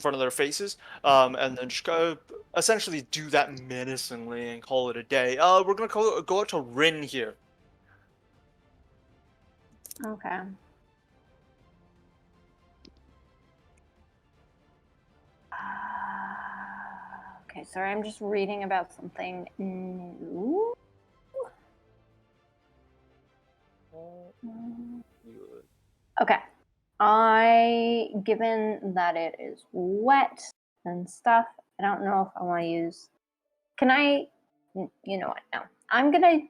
front of their faces, and then just go essentially do that menacingly and call it a day. We're gonna go out to Rin here. Okay. Okay, sorry, I'm just reading about something new. Okay. Given that it is wet and stuff, I don't know if I want to use. Can I? You know what? No. I'm gonna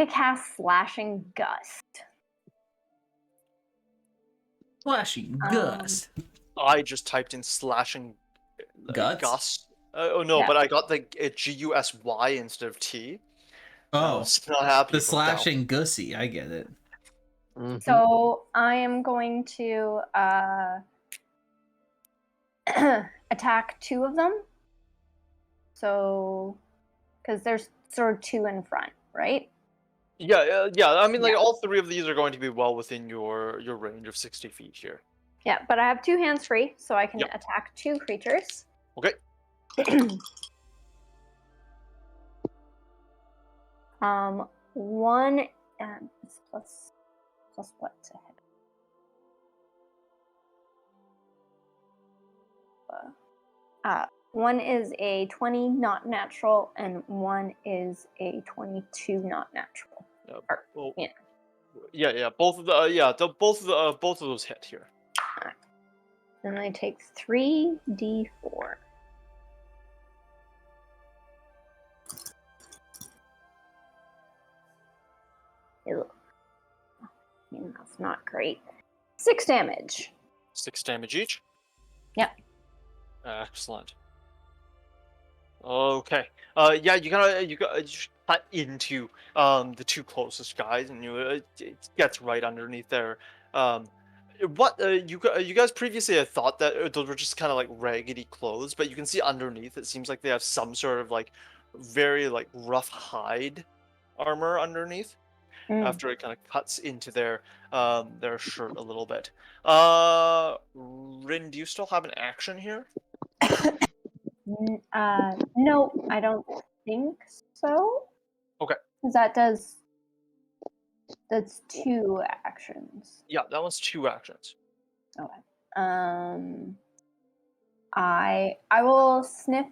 cast Slashing Gust. Flashing gust. I just typed in slashing Guts? gust. Oh no, Yeah. but I got the GUSY instead of T. I Oh, was not happy. the about that. slashing gussy. I get it. So I am going to attack two of them. So, because there's sort of two in front, right? Yeah, yeah. I mean, like Yeah. all three of these are going to be well within your range of 60 feet here. Yeah, but I have two hands free, so I can Yep. attack two creatures. Okay. One it's plus what to hit? One is a 20 not natural, and one is a 22 not natural. Yeah. Or, Well, yeah. yeah. Both of both of those hit here. Then I take 3d4. Ew. I mean, that's not great. 6 damage. 6 damage each. Yep. Excellent. Okay. Yeah, you cut into the two closest guys, and it gets right underneath there. What you guys previously had thought that those were just kind of like raggedy clothes, but you can see underneath it seems like they have some sort of like very like rough hide armor underneath. After it kind of cuts into their shirt a little bit. Rin, do you still have an action here? No, I don't think so. Okay. 'Cause that's 2 actions. Yeah, that one's 2 actions. Okay. I will sniff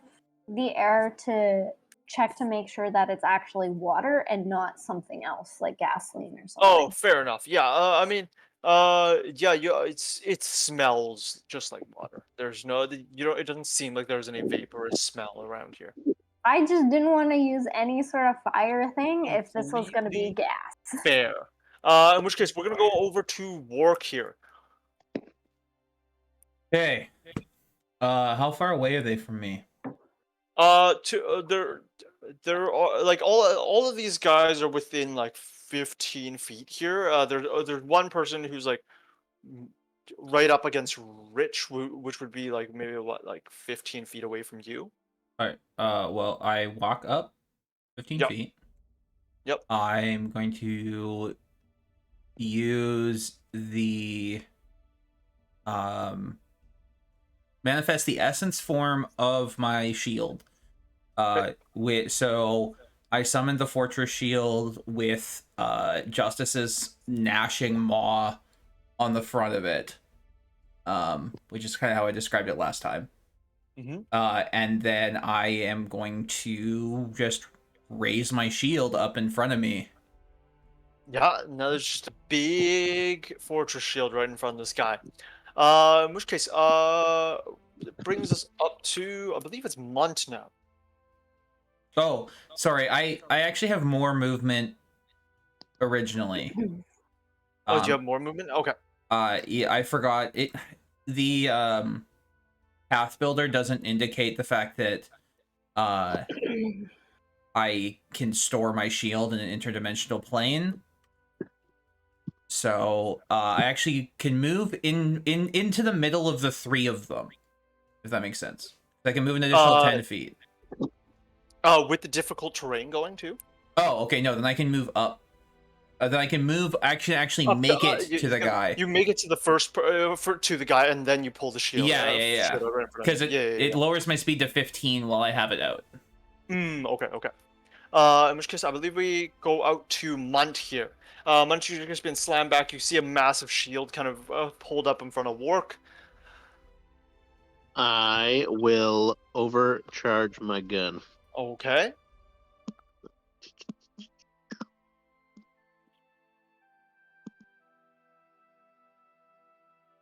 the air to check to make sure that it's actually water and not something else like gasoline or something. Oh, fair enough. Yeah, I mean, yeah, it smells just like water. There's no, it doesn't seem like there's any vaporous smell around here. I just didn't want to use any sort of fire thing if this was going to be Completely gas. Fair. In which case, we're gonna go over to Work here. Hey. How far away are they from me? There are like all of these guys are within like 15 feet here. There's one person who's like right up against Rich, which would be like maybe like 15 feet away from you. All right. Well, I walk up 15 Yep. feet. Yep. I'm going to use the manifest the essence form of my shield. So I summoned the fortress shield with Justice's gnashing maw on the front of it, which is kind of how I described it last time. Mm-hmm. And then I am going to just raise my shield up in front of me. Yeah, now there's just a big fortress shield right in front of this guy. In which case, it brings us up to, I believe it's Munt now. Oh, sorry, I actually have more movement originally. Oh, do you have more movement? Okay. Yeah, I forgot it. The path builder doesn't indicate the fact that I can store my shield in an interdimensional plane. So I actually can move into the middle of the three of them, if that makes sense. I can move an additional 10 feet. With the difficult terrain going too? Oh, okay, no, then I can move up. Then I can move, actually Up make it to the guy. You make it to the first, to the guy, and then you pull the shield. Yeah. Shield right in front of Because you. it lowers my speed to 15 while I have it out. Okay. In which case, I believe we go out to Munt here. Munt, you've just been slammed back. You see a massive shield kind of pulled up in front of Wark. I will overcharge my gun. Okay.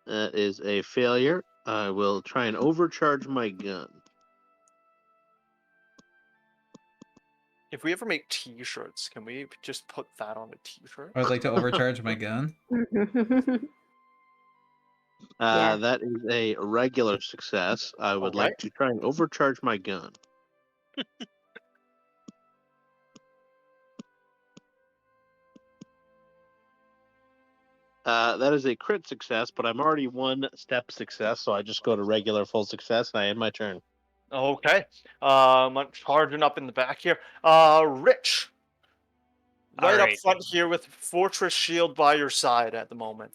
That is a failure. I will try and overcharge my gun. If we ever make T-shirts, can we just put that on a T-shirt? I would like to overcharge my gun. Yeah. That is a regular success. I would like to try and overcharge my gun. That is a crit success, but I'm already one step success, so I just go to regular full success and I end my turn. Okay. I'm charging up in the back here. Rich. Right up Alright. front here with Fortress Shield by your side at the moment.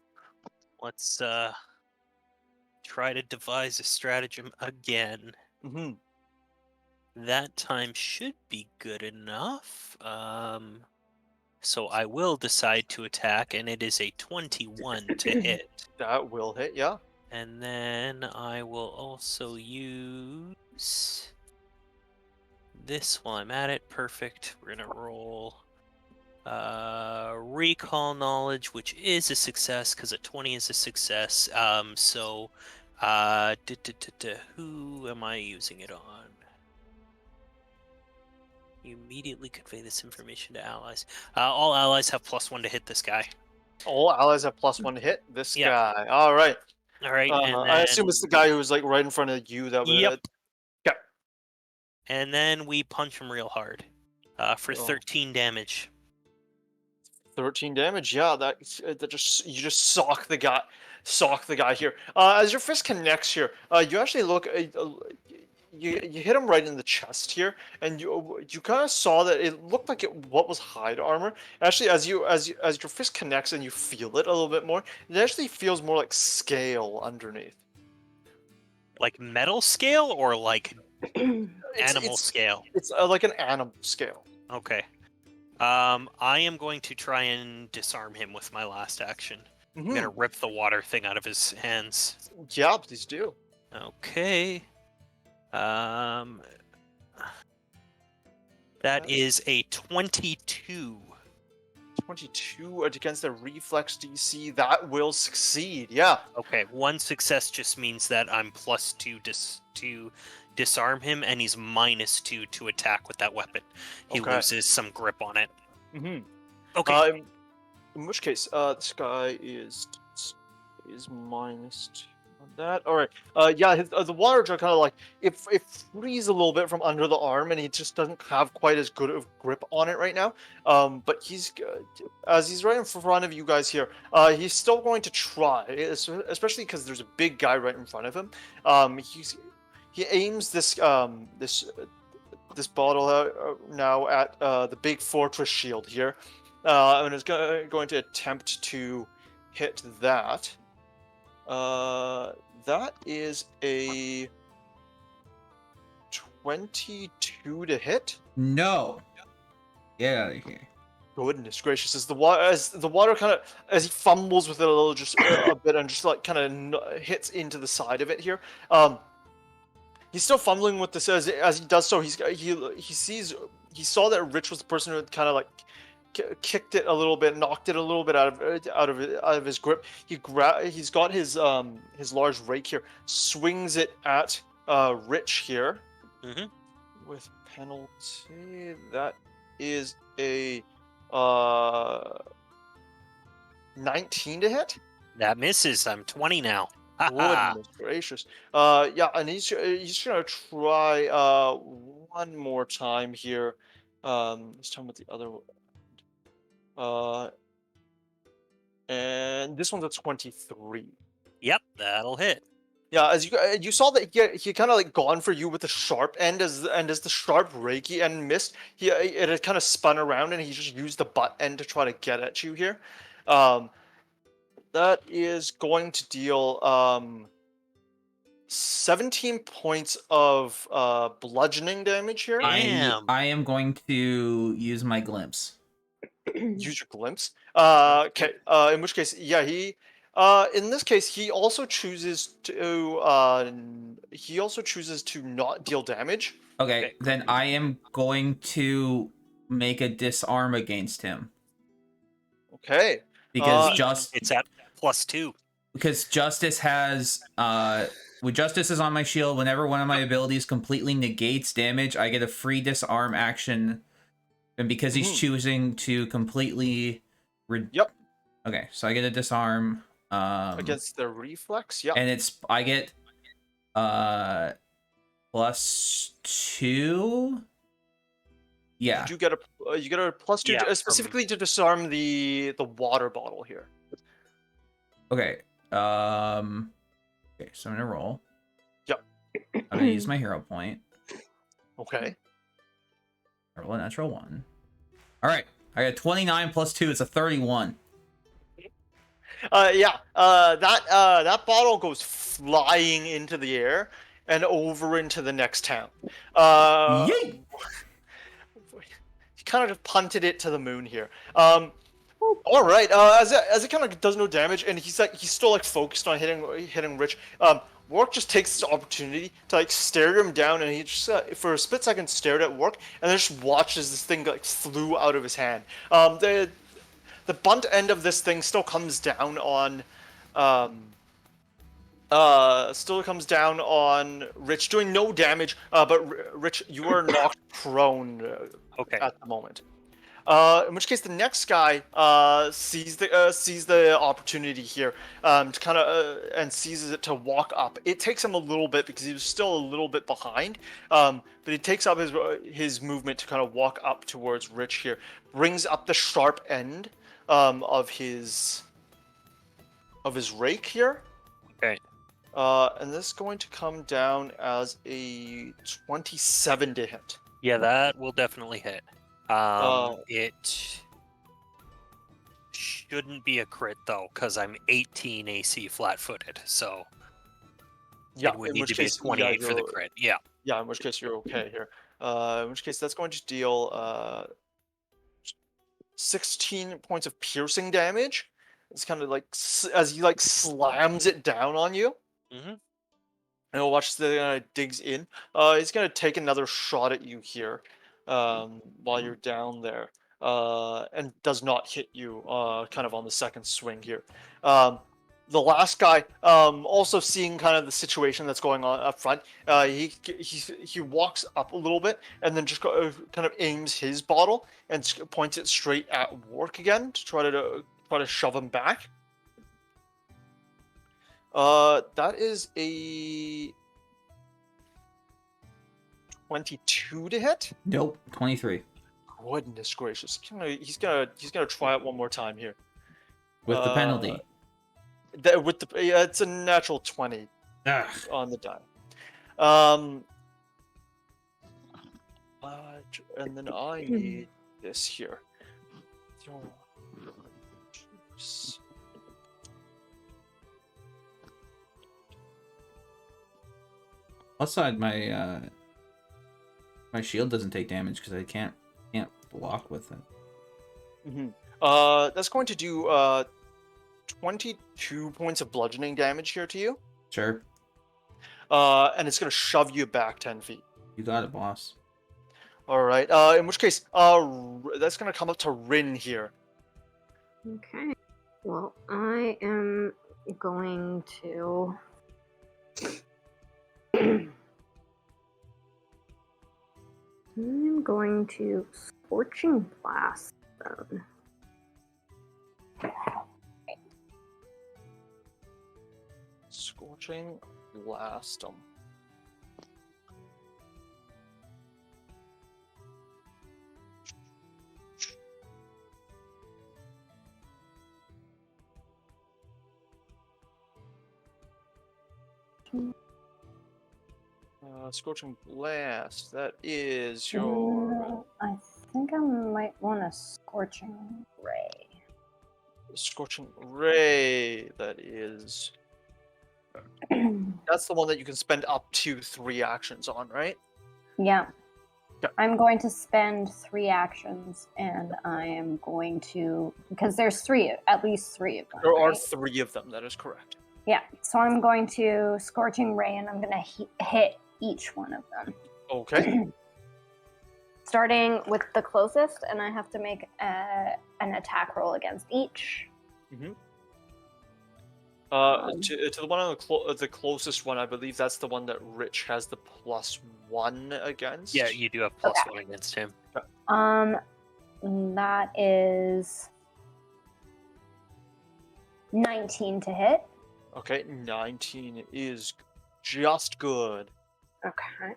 Let's try to devise a stratagem again. Mm-hmm. That time should be good enough. So I will decide to attack, and it is a 21 to hit. That will hit, yeah. And then I will also use this while I'm at it. Perfect. We're gonna roll recall knowledge, which is a success because a 20 is a success. Who am I using it on? You immediately convey this information to allies. All allies have +1 to hit this guy. All allies have +1 to hit this Yeah. guy. All right. All right, and then, I assume it's the guy who was like right in front of you. That was. Yep. Okay. And then we punch him real hard for 13 damage. 13 damage. Yeah, that just you just sock the guy here. As your fist connects here, you actually look. You hit him right in the chest here, and you kind of saw that it looked like what was hide armor. Actually, as your fist connects and you feel it a little bit more, it actually feels more like scale underneath. Like metal scale or like animal It's scale? It's like an animal scale. Okay. I am going to try and disarm him with my last action. I'm gonna rip the water thing out of his hands. Yeah, please do. Okay. That is a 22. 22 against the reflex DC. That will succeed. Yeah. Okay, one success just means that I'm +2 to disarm him, and he's -2 to attack with that weapon. He loses some grip on it. Mm-hmm. Okay. In which case, this guy is -2. That all right. Yeah, the water jar kind of like it frees a little bit from under the arm, and he just doesn't have quite as good of grip on it right now. But as he's right in front of you guys here, he's still going to try, especially because there's a big guy right in front of him. He aims this bottle now at the big fortress shield here, and is going to attempt to hit that. That is a 22 to hit. No. Get out of here. Goodness gracious! As the water kind of as he fumbles with it a little, just a bit, and just like kind of hits into the side of it here. He's still fumbling with this as he does so. He saw that Rich was the person who had kind of like kicked it a little bit, knocked it a little bit out of his grip. He's got his large rake here, swings it at Rich here with penalty. That is a 19 to hit. That misses. I'm 20 now. Goodness gracious. Yeah, and he's gonna try one more time here. This time with the other. And this one's a 23. Yep, that'll hit. Yeah, as you saw that he kind of like gone for you with the sharp end, as the sharp reiki end missed, it had kind of spun around and he just used the butt end to try to get at you here. That is going to deal 17 points of bludgeoning damage here. Damn. I am going to use my glimpse. Use your glimpse. Okay. In which case, yeah, in this case, he also chooses to not deal damage. Okay, then I am going to make a disarm against him. Okay. Because it's at +2. Because Justice has with Justice is on my shield, whenever one of my abilities completely negates damage, I get a free disarm action. And because he's choosing to completely Yep. Okay, so I get a disarm Against the reflex, yep. and I get +2. Yeah. You get a +2 Yeah, specifically to disarm the water bottle here. Okay. Okay, so I'm gonna roll. Yep. I'm gonna use my hero point. Okay. I roll a natural 1. Alright. I got 29 +2, it's a 31. Yeah. That bottle goes flying into the air and over into the next town. Yeet! He kind of just punted it to the moon here. All right. As it kind of does no damage, and he's still like focused on hitting Rich. Wark just takes this opportunity to like stare him down, and he just for a split second stared at Wark, and then just watches this thing like flew out of his hand. The bunt end of this thing still comes down on Rich, doing no damage. But Rich, you are knocked prone at the moment. In which case, the next guy sees the opportunity here to kind of and seizes it to walk up. It takes him a little bit because he was still a little bit behind, but he takes up his movement to kind of walk up towards Rich here. Brings up the sharp end of his rake here. Okay. And this is going to come down as a 27 to hit. Yeah, that will definitely hit. It shouldn't be a crit though, because I'm 18 AC flat-footed, so yeah, it would need to be a 28 for the crit. Yeah. Yeah, in which case you're okay here. In which case that's going to deal 16 points of piercing damage. It's kind of like as he like slams it down on you. Mm-hmm. And we'll watch the digs in. He's gonna take another shot at you here. While you're down there, and does not hit you kind of on the second swing here. The last guy, also seeing kind of the situation that's going on up front, he walks up a little bit and then just kind of aims his bottle and points it straight at Wark again to try to shove him back. That is a 22 to hit. Nope. 23 Goodness gracious! He's gonna try it one more time here. with the penalty. Yeah, it's a natural 20 Ugh. on the die. And then I need this here. Plus side, my shield doesn't take damage because I can't block with it. That's going to do 22 points of bludgeoning damage here to you. Sure. And it's gonna shove you back 10 feet. You got it, boss. All right. In which case, that's gonna come up to Rin here. Okay. Well, I am going to. I'm going to Scorching Blast them. Scorching Blast them. Scorching Blast. That is your I think I might want a Scorching Ray. Scorching Ray. That is. That's the one that you can spend up to 3 actions on, right? Yeah. Okay. I'm going to spend 3 actions, and I am going to, because there's at least three of them. There are right? 3 of them. That is correct. Yeah. So I'm going to Scorching Ray, and I'm going to hit each one of them. Okay. Starting with the closest, and I have to make an attack roll against each. To the one on the closest one, I believe that's the one that Rich has the +1 against. Yeah, you do have +1 against him. That is 19 to hit. Okay, 19 is just good. Okay.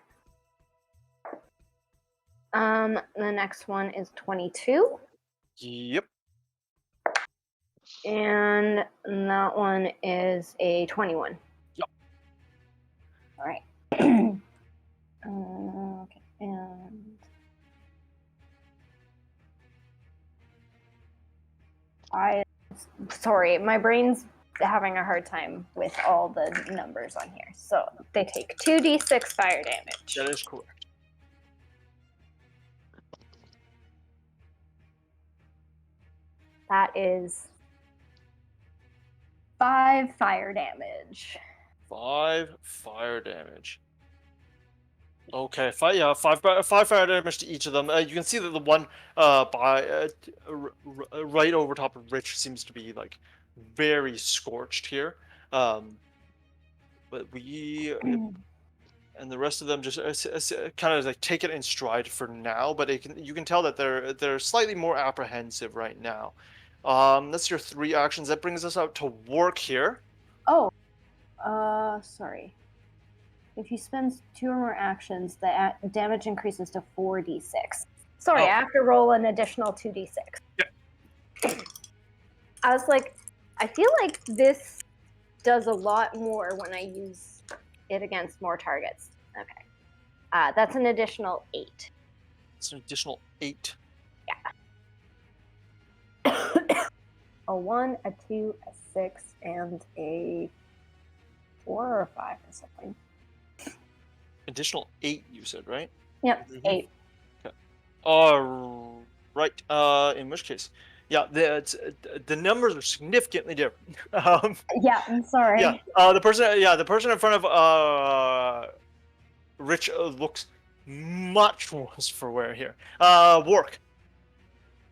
The next one is 22. Yep. And that one is a 21. Yep. All right. Okay. And sorry, my brain's having a hard time with all the numbers on here. So they take 2d6 fire damage. That is correct. That is 5 fire damage. 5 fire damage. Okay, 5 fire damage to each of them. You can see that the one right over top of Rich seems to be like very scorched here. But we and the rest of them just kind of like take it in stride for now. But you can tell that they're slightly more apprehensive right now. That's your 3 actions. That brings us out to work here. Oh, sorry. If you spend 2 or more actions, the damage increases to 4d6. Sorry, I have to roll an additional 2d6. Yeah. I was like, I feel like this does a lot more when I use it against more targets. Okay. That's an additional 8. It's an additional 8. A 1, a 2, a 6, and a 4 or 5 or something. Additional 8, you said, right? Yep, 8. Okay. All right. In which case, yeah, the numbers are significantly different. Yeah, I'm sorry. Yeah. The person in front of Rich looks much worse for wear here. Work.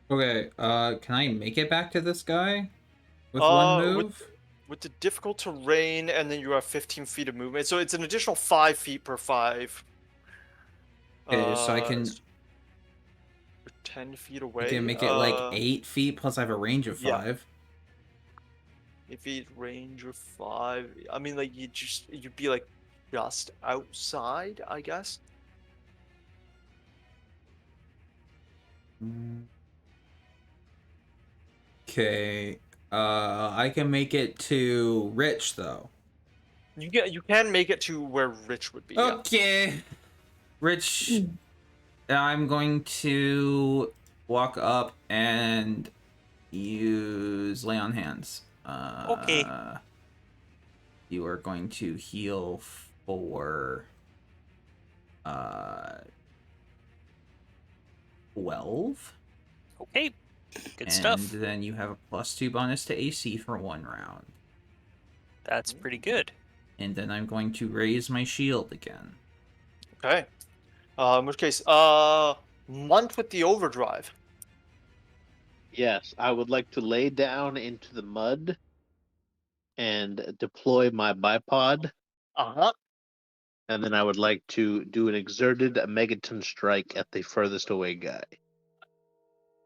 Okay, can I make it back to this guy with one move? With the difficult terrain, and then you have 15 feet of movement, so it's an additional 5 feet per 5. Okay, so I can 10 feet away. I can make it like 8 feet, plus I have a range of 5. If it range of 5, I mean, like you'd be like just outside, I guess. Okay. I can make it to Rich though. You can make it to where Rich would be. Yeah. Okay. Rich, I'm going to walk up and use lay on hands. Okay. You are going to heal for 12. Okay. Good And stuff. then you have a +2 bonus to AC for 1 round. That's pretty good. And then I'm going to raise my shield again. Okay. In which case, Munt with the overdrive. Yes, I would like to lay down into the mud and deploy my bipod, Uh-huh. and then I would like to do an exerted megaton strike at the furthest away guy.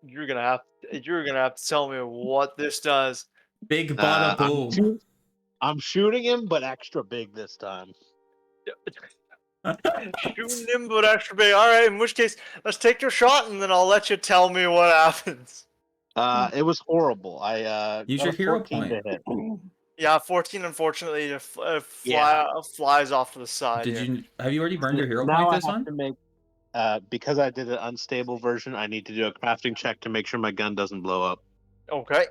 You're gonna have to tell me what this does. Big bada boom. I'm shooting him, but extra big this time. Shooting him, but extra big. All right. In which case, let's take your shot, and then I'll let you tell me what happens. It was horrible. I Use got your a hero 14 to point. hit. Yeah, 14. Unfortunately, Yeah. flies off to the side. Have you already burned your hero Now point I this have one? to make because I did an unstable version. I need to do a crafting check to make sure my gun doesn't blow up. Okay.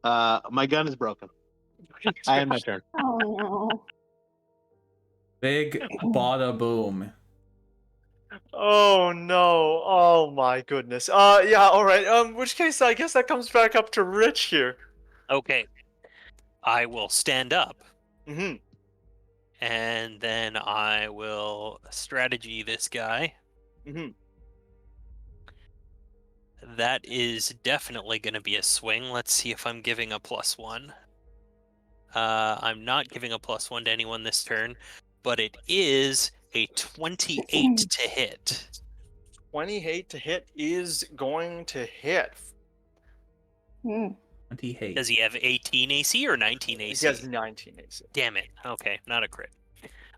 My gun is broken. I end my turn. Oh no. Big bada boom. Oh no! Oh my goodness. Yeah. All right. In which case, I guess that comes back up to Rich here. Okay. I will stand up, Mm-hmm. and then I will strategy this guy. Mm-hmm. That is definitely going to be a swing. Let's see if I'm giving a +1. I'm not giving a +1 to anyone this turn, but it is a 28 to hit. 28 to hit is going to hit. Hmm. 20 hate. Does he have 18 AC or 19 He AC? has 19 AC. Damn it. Okay, not a crit.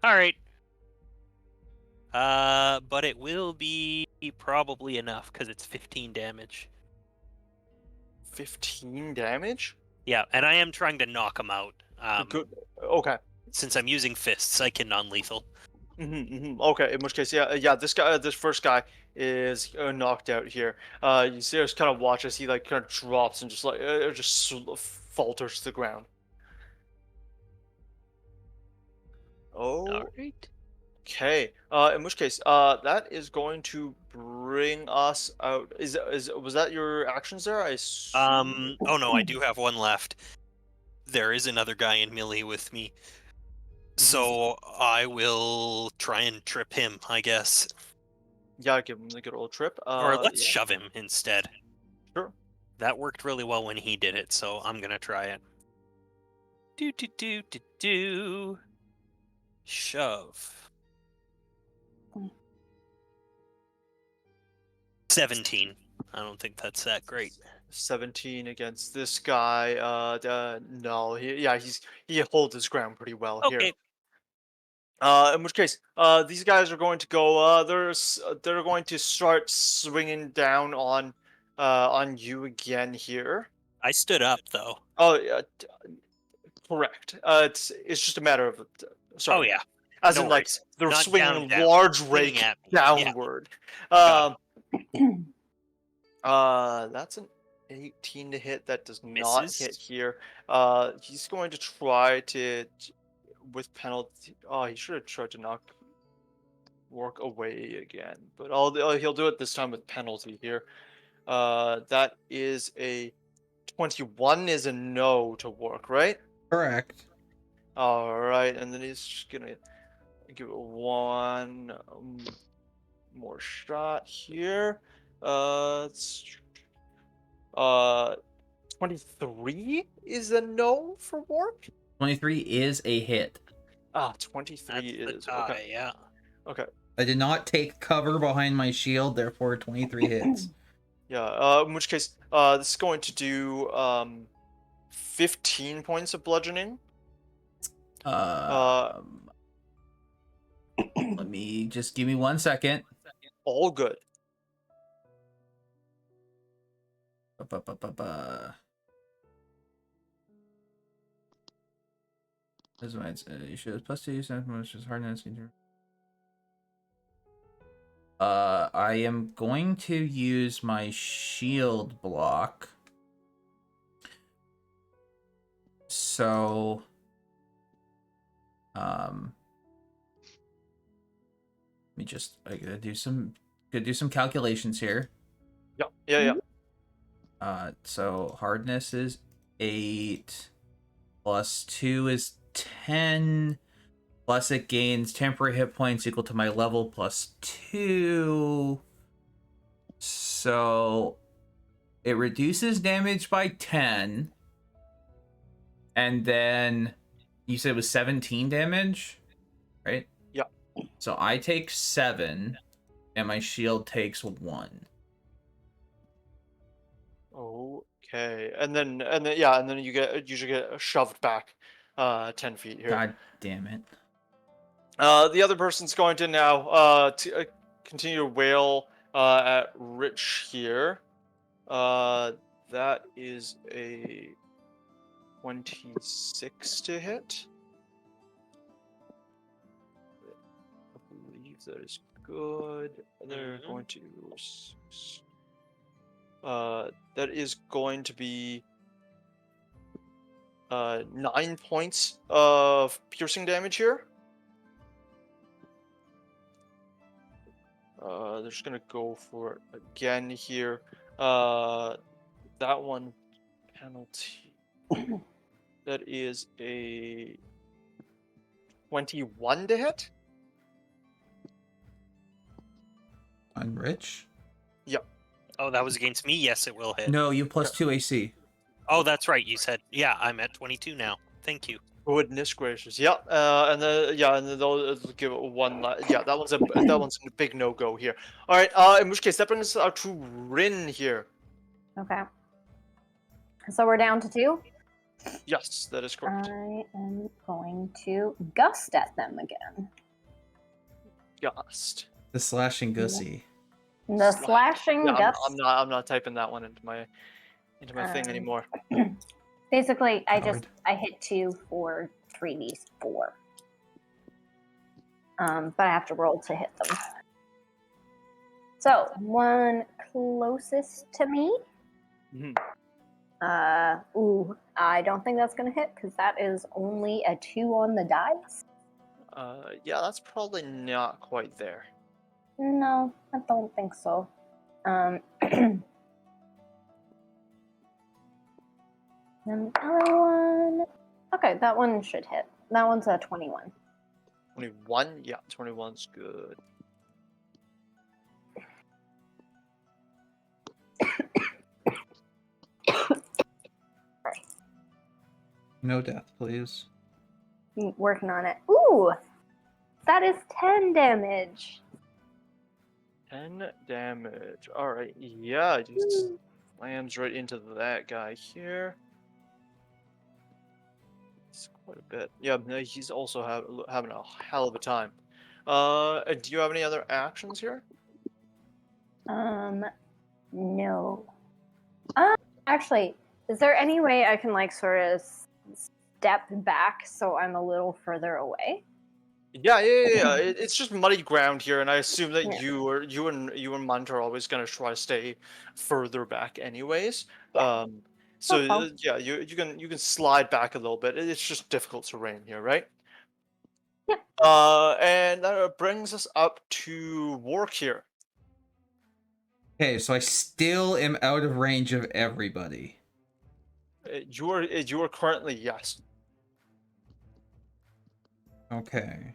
All right. But it will be probably enough because it's 15 damage. 15 damage? Yeah, and I am trying to knock him out. Good. Okay. Since I'm using fists, I can non-lethal. Okay. In which case, yeah. This first guy is knocked out here. You see, just kind of watch as he like kind of drops and just like falters to the ground. Oh. All right. Okay. In which case, that is going to bring us out. Was that your actions there? I assume. Oh no, I do have one left. There is another guy in melee with me. So I will try and trip him, I guess. Yeah, give him the good old trip. Or let's Yeah, shove him instead. sure. That worked really well when he did it, so I'm gonna try it. Do. Shove. 17. I don't think that's that great. 17 against this guy. No, he holds his ground pretty well here. Okay. In which case, these guys are going to go. They're going to start swinging down on you again here. I stood up though. Oh, yeah, correct. It's just a matter of. Sorry. Oh yeah. As No in, like, worries. they're Not swinging down, large swinging rake at me. Yeah. downward. Got That's an 18 to hit. That does not Misses. hit here. He's going to try to, with penalty. Oh, he should have tried to knock work away again, but he'll do it this time with penalty here. That is a 21 is a no to work, right? Correct. All right, and then he's just gonna give it one more shot here. It's 23 is a no for work. 23 is a hit. 23 That's is the tie, okay. yeah. Okay. I did not take cover behind my shield, therefore 23 hits. Yeah. In which case, this is going to do 15 points of bludgeoning. Let me just give me 1 second. All good. This is you should +2 which is hardness. I am going to use my shield block. So, let me just I gotta do some calculations here. Yeah. So hardness is 8, +2 is 10, plus it gains temporary hit points equal to my level +2. So it reduces damage by 10. And then you said it was 17 damage, right? Yeah. So I take 7 and my shield takes 1. Okay. And then you usually get shoved back 10 feet here. God damn it. The other person's going to now continue to wail at Rich here. That is a 26 to hit. I believe that is good. They're going to. That is going to be 9 points of piercing damage here. They're just gonna go for it again here. That one penalty. That is a 21 to hit. On Rich? Yep. Oh, that was against me. Yes, it will hit. No, you have +2 AC. Oh, that's right. You said, yeah, I'm at 22 now. Thank you. Goodness gracious. Yep. And then they'll give it one. That one's a big no go here. All right. In which case, that brings us out to Rin here. Okay. So we're down to 2. Yes, that is correct. I am going to gust at them again. Gust. The slashing gussy. The slashing Yeah, gust. I'm not typing that one into my thing anymore. Basically, I Hard. hit 2 for 3d4. But I have to roll to hit them. So one closest to me. Mhm. I don't think that's gonna hit because that is only a 2 on the dice. Yeah, that's probably not quite there. No, I don't think so. Then the other one. Okay, that one should hit. That one's a 21. 21? Yeah, 21's good. No death, please. Working on it. Ooh! That is 10 damage. 10 damage. Alright, yeah, just slams right into that guy here. It's quite a bit. Yeah, no, he's also having a hell of a time. Do you have any other actions here? No. Actually, is there any way I can sort of step back so I'm a little further away? Yeah. It's just muddy ground here, and I assume that Yeah. you and Munt are always gonna try to stay further back, anyways. Yeah. So Okay. yeah, you can slide back a little bit. It's just difficult terrain here, right? Yeah. And that brings us up to Wark here. Okay, so I still am out of range of everybody. You are currently, yes. Okay.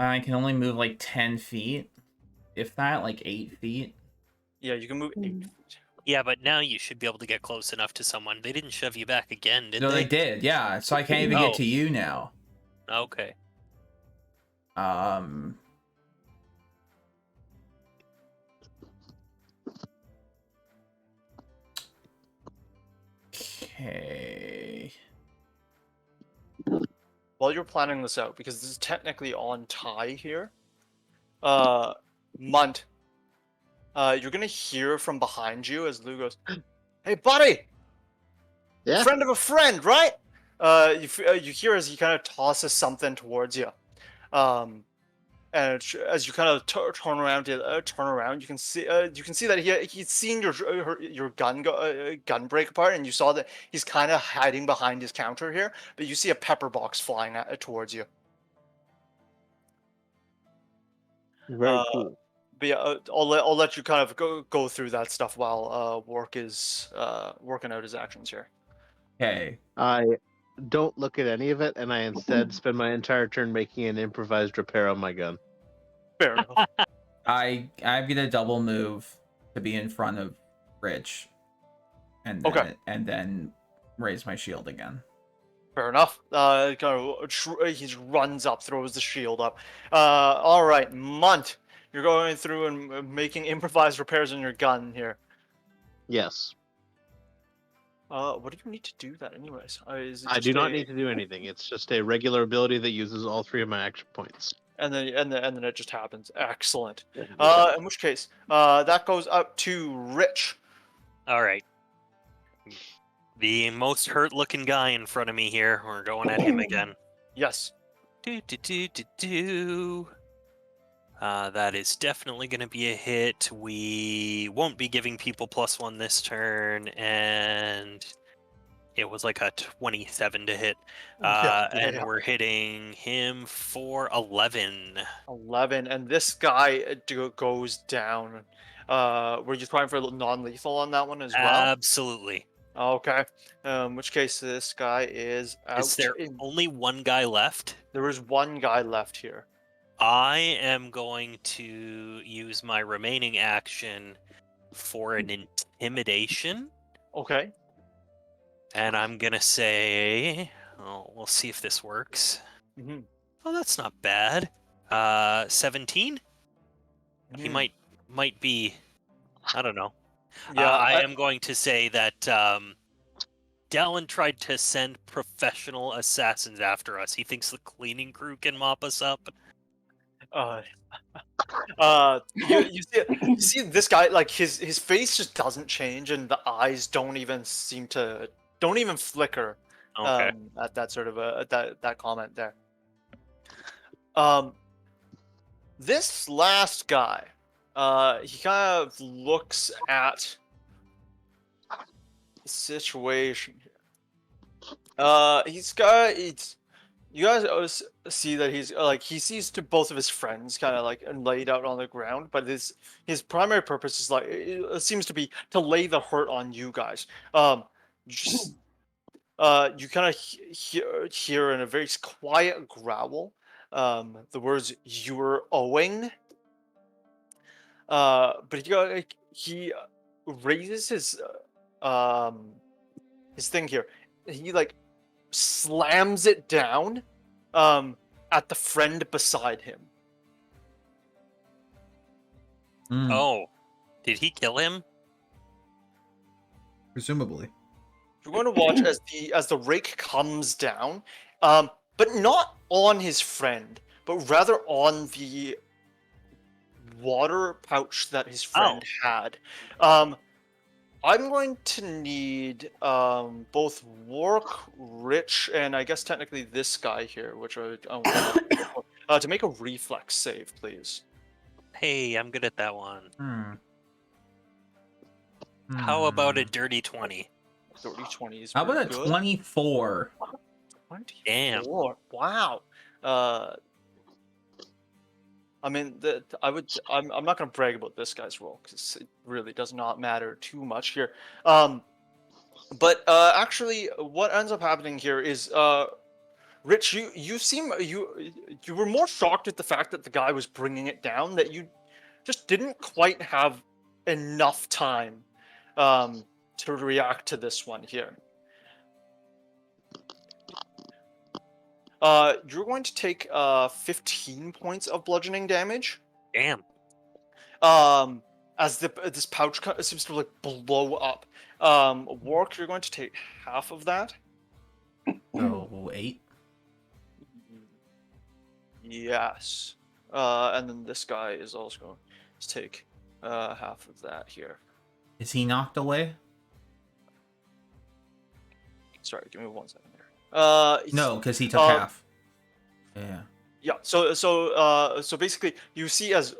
I can only move 10 feet. If that, 8 feet. Yeah, you can move 8 feet. Yeah, but now you should be able to get close enough to someone. They didn't shove you back again, did No, they? they did. Yeah, so I can't even get Oh. to you now. Okay. Okay. While you're planning this out, because this is technically on tie here, Munt, you're gonna hear from behind you as Lou goes, "Hey, buddy, Yeah. friend of a friend, right?" You hear as he kind of tosses something towards you, and as you kind of turn around, you can see that he's seen your gun break apart, and you saw that he's kind of hiding behind his counter here, but you see a pepper box flying towards you. Very cool. But yeah, I'll let you kind of go through that stuff while Work is working out his actions here. Okay. I don't look at any of it, and I instead spend my entire turn making an improvised repair on my gun. Fair enough. I'm gonna double move to be in front of Rich, and then Okay. and then raise my shield again. Fair enough. Kind of, he just runs up, throws the shield up. All right, Munt, you're going through and making improvised repairs on your gun here. Yes. What do you need to do that, anyways? Is it I just do not need to do anything. It's just a regular ability that uses all 3 of my action points. And then it just happens. Excellent. Yeah. In which case, that goes up to Rich. All right. The most hurt-looking guy in front of me here. We're going at him again. Yes. That is definitely going to be a hit. We won't be giving people +1 this turn, and it was like a 27 to hit. And we're hitting him for 11. 11, and this guy goes down. Were you trying for non-lethal on that one as well? Absolutely. Okay. In which case, this guy is out. Is there only one guy left? There is one guy left here. I am going to use my remaining action for an intimidation. Okay. And I'm going to say, we'll see if this works. Mm-hmm. Oh, that's not bad. 17? He might be, I don't know. Yeah, I am going to say that Dallin tried to send professional assassins after us. He thinks the cleaning crew can mop us up. You see this guy, like his face just doesn't change, and the eyes don't even flicker. Okay. At that sort of that comment there. This last guy, he kind of looks at the situation here. You guys see that he's like he sees to both of his friends kind of like laid out on the ground, but his primary purpose is like it seems to be to lay the hurt on you guys. Just you kind of hear in a very quiet growl the words "you're owing," but he raises his thing here. He like slams it down at the friend beside him. Oh, did he kill him? Presumably. You're going to watch as the rake comes down, but not on his friend, but rather on the water pouch that his friend had. I'm going to need both Work, Rich, and I guess technically this guy here, which to make a reflex save, please. Hey, I'm good at that one. How Hmm. about a dirty 20? Dirty 20 is How about a good. 24? 24. Damn. Wow. I mean, I'm not going to brag about this guy's roll because it really does not matter too much here. But actually, what ends up happening here is, Rich, you were more shocked at the fact that the guy was bringing it down, that you just didn't quite have enough time to react to this one here. You're going to take 15 points of bludgeoning damage. Damn. As this pouch seems to like blow up. Wark, you're going to take half of that. So 8. Yes. And then this guy is also going to take half of that here. Is he knocked away? Sorry, give me 1 second here. No, because he took half. Yeah. Yeah. So basically, you see as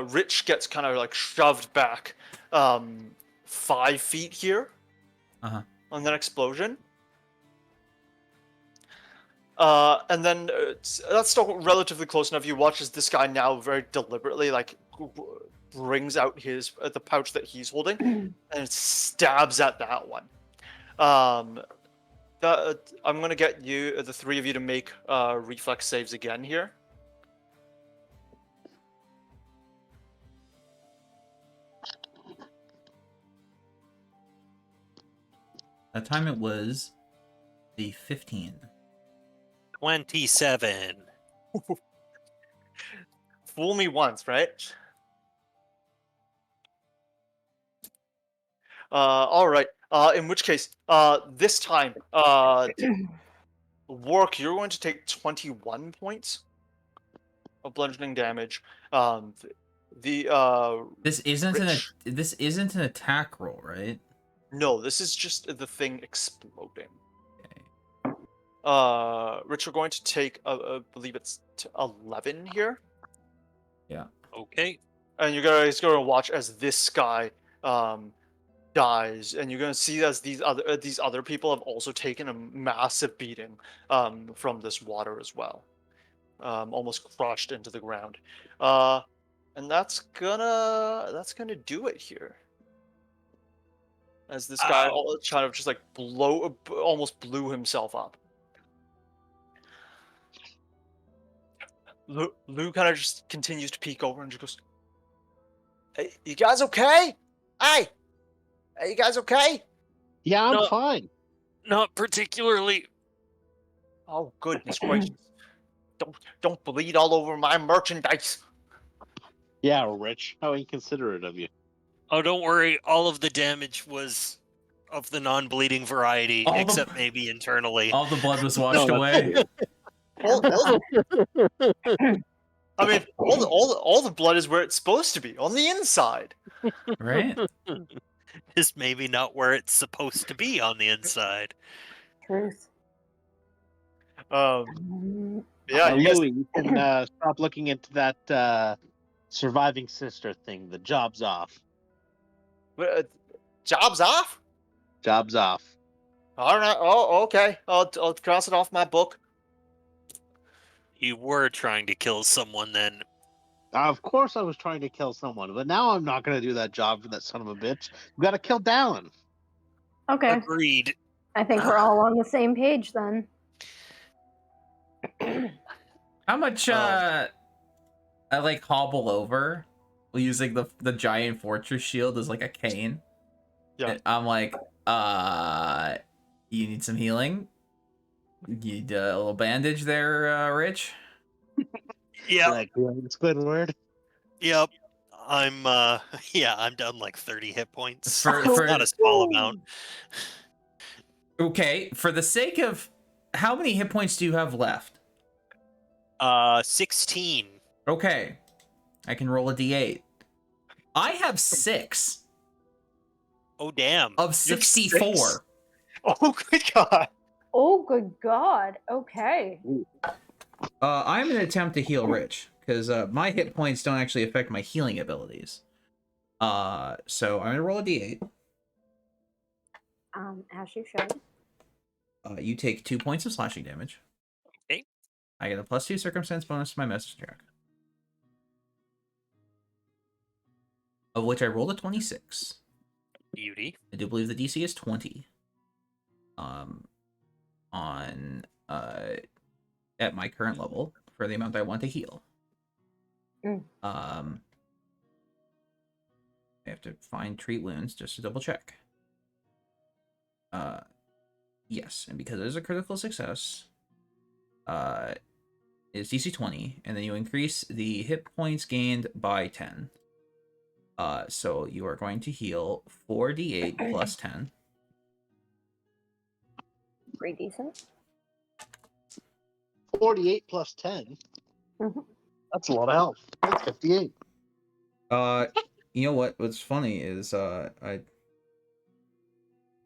Rich gets kind of like shoved back 5 feet here. On that explosion. And then that's still relatively close enough. You watch as this guy now very deliberately like brings out his the pouch that he's holding and stabs at that one. I'm gonna get you the 3 of you to make reflex saves again here. That time it was the 15. 27. Fool me once, right? All right. In which case, this time, Wark, you're going to take 21 points of bludgeoning damage. This isn't Rich, this isn't an attack roll, right? no, this is just the thing exploding. Okay. Rich, you're going to take, I believe it's 11 here. Yeah. Okay. And you're guys going to watch as this guy dies, and you're going to see as these other people have also taken a massive beating from this water as well, almost crushed into the ground. And that's gonna do it here. As this guy kind of just like almost blew himself up. Lou kind of just continues to peek over and just goes, "Hey, you guys okay? Hey, you guys okay? Yeah, I'm No. fine. Not particularly. Oh goodness gracious! Don't bleed all over my merchandise." Yeah, Rich. How inconsiderate of you. Oh, don't worry. All of the damage was of the non-bleeding variety, All the- except maybe internally. All the blood was washed No, away. I mean, all the blood is where it's supposed to be, on the inside. Right? Is maybe not where it's supposed to be on the inside. Truth. Yeah, you guys. Louis, you can stop looking into that surviving sister thing. The job's off. Job's off. Job's off. All right. Oh, okay. I'll cross it off my book. You were trying to kill someone then. Of course I was trying to kill someone, but now I'm not going to do that job for that son of a bitch. We got to kill Dallin. Okay. Agreed. I think we're all on the same page then. How much I like hobble over using the giant fortress shield as like a cane. Yeah. And I'm like, you need some healing? You need a little bandage there, Rich? Yep. Like, Squidward. Yep. I'm I'm down like 30 hit points. For- It's for- not a small amount. Okay, for the sake of how many hit points do you have left? 16. Okay. I can roll a d8. I have 6 Oh damn. of 64. 6? Oh good God. Oh, good God. Okay. I'm gonna attempt to heal Rich because my hit points don't actually affect my healing abilities. So I'm gonna roll a d8. As you should. You take 2 points of slashing damage. Okay. I get a +2 circumstance bonus to my message check, of which I rolled a 26. Beauty. I do believe the DC is 20. On at my current level for the amount I want to heal. I have to find treat wounds just to double check. Yes, and because it is a critical success, it's DC 20, and then you increase the hit points gained by 10. So you are going to heal 4d8 plus 10. Pretty decent. 48 plus 10. Mhm. That's a lot of health. That's 58. You know what? What's funny is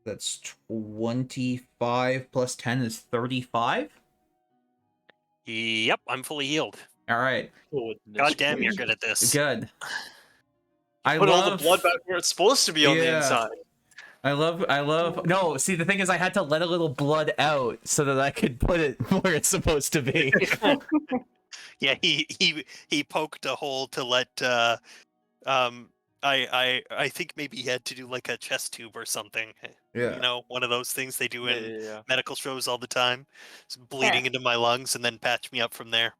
that's 25 plus 10 is 35. Yep, I'm fully healed. All right, God damn, you're good at this. good. I Put all love the blood back where it's supposed to be on the Yeah. inside. I love. No, see, the thing is, I had to let a little blood out so that I could put it where it's supposed to be. Yeah, he poked a hole to let I think maybe he had to do like a chest tube or something. Yeah. You know, one of those things they do in Yeah. medical shows all the time. It's bleeding into my lungs and then patch me up from there.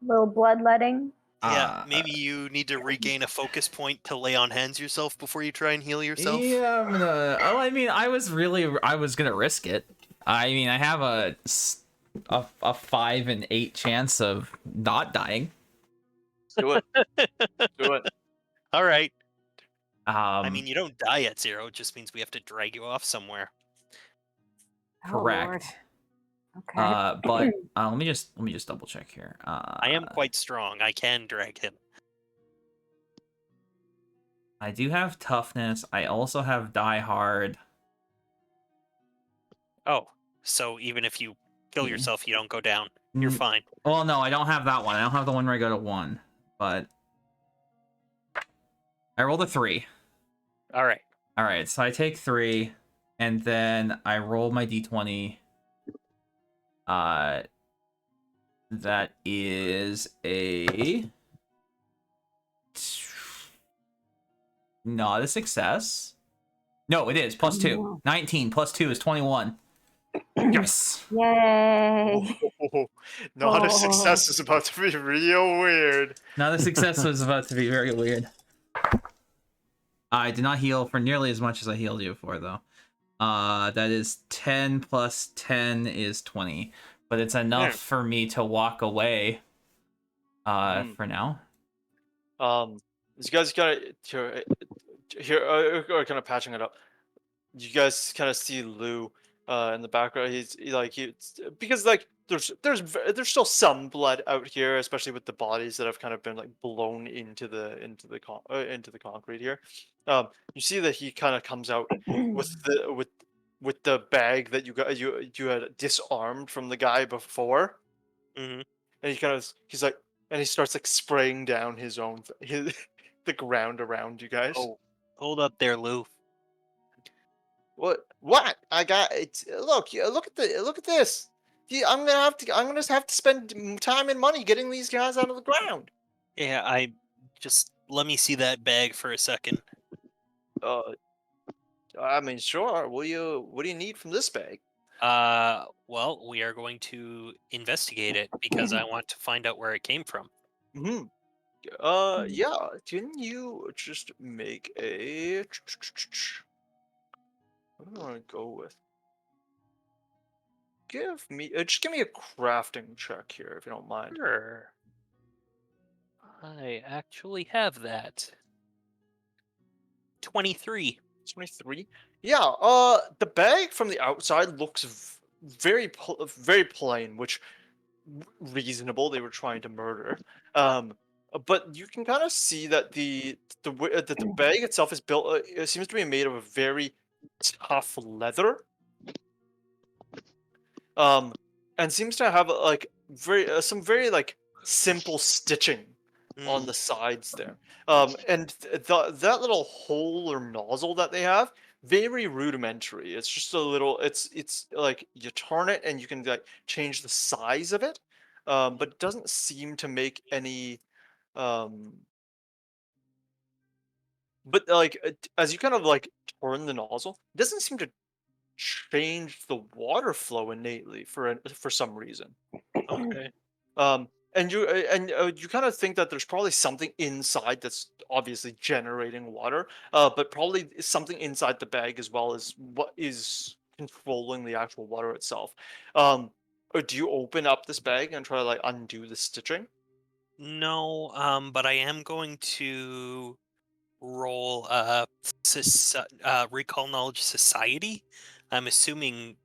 Little bloodletting. Yeah, maybe you need to regain a focus point to lay on hands yourself before you try and heal yourself. Yeah, I'm gonna. Oh, I mean, I was gonna risk it. I mean, I have a 5 and 8 chance of not dying. Do it. Do it. All right. I I mean, you don't die at 0. It just means we have to drag you off somewhere. correct. Oh, Lord. Okay. But let me just double check here. I am quite strong. I can drag him. I do have toughness. I also have die hard. Oh, so even if you kill Yeah. yourself, you don't go down. You're Mm, fine. Well, no, I don't have that one. I don't have the one where I go to 1. But I rolled a 3. All right. All right, so I take 3, and then I roll my d20. That is a not a success. No, it is plus 2. No. 19 plus 2 is 21. Yes. Yay. Not a success is about to be real weird. Not a success was about to be very weird. I did not heal for nearly as much as I healed you for, though. That is 10 plus 10 is 20. But it's enough for me to walk away for now. You guys got here kind of patching it up. You guys kind of see Lou in the background. Because like there's still some blood out here, especially with the bodies that have kind of been like blown into the concrete here. You see that he kind of comes out with the bag that you had disarmed from the guy before, Mm-hmm. and he's like, and he starts like spraying down his the ground around you guys. Oh, hold up there, Lou. What? I got it. Look at this. I'm gonna have to spend time and money getting these guys out of the ground. Yeah, let me see that bag for a second. I mean, sure. What do you need from this bag? Well, we are going to investigate it because I want to find out where it came from. Hmm. Yeah. Can you just make a? What do I want to go with? Just give me a crafting check here, if you don't mind. Sure. I actually have that. 23. 23. Yeah. The bag from the outside looks very plain, which reasonable. They were trying to murder. But you can kind of see that the bag itself is built. It seems to be made of a very tough leather. And seems to have like some very like simple stitching on the sides there. And that little hole or nozzle that they have, very rudimentary. It's just a little. It's like you turn it and you can like change the size of it, but it doesn't seem to make any. But like as you kind of like turn the nozzle, it doesn't seem to change the water flow innately for some reason. Okay. And you kind of think that there's probably something inside that's obviously generating water, but probably something inside the bag as well as what is controlling the actual water itself. Or do you open up this bag and try to like undo the stitching? No, but I am going to roll recall knowledge society. I'm assuming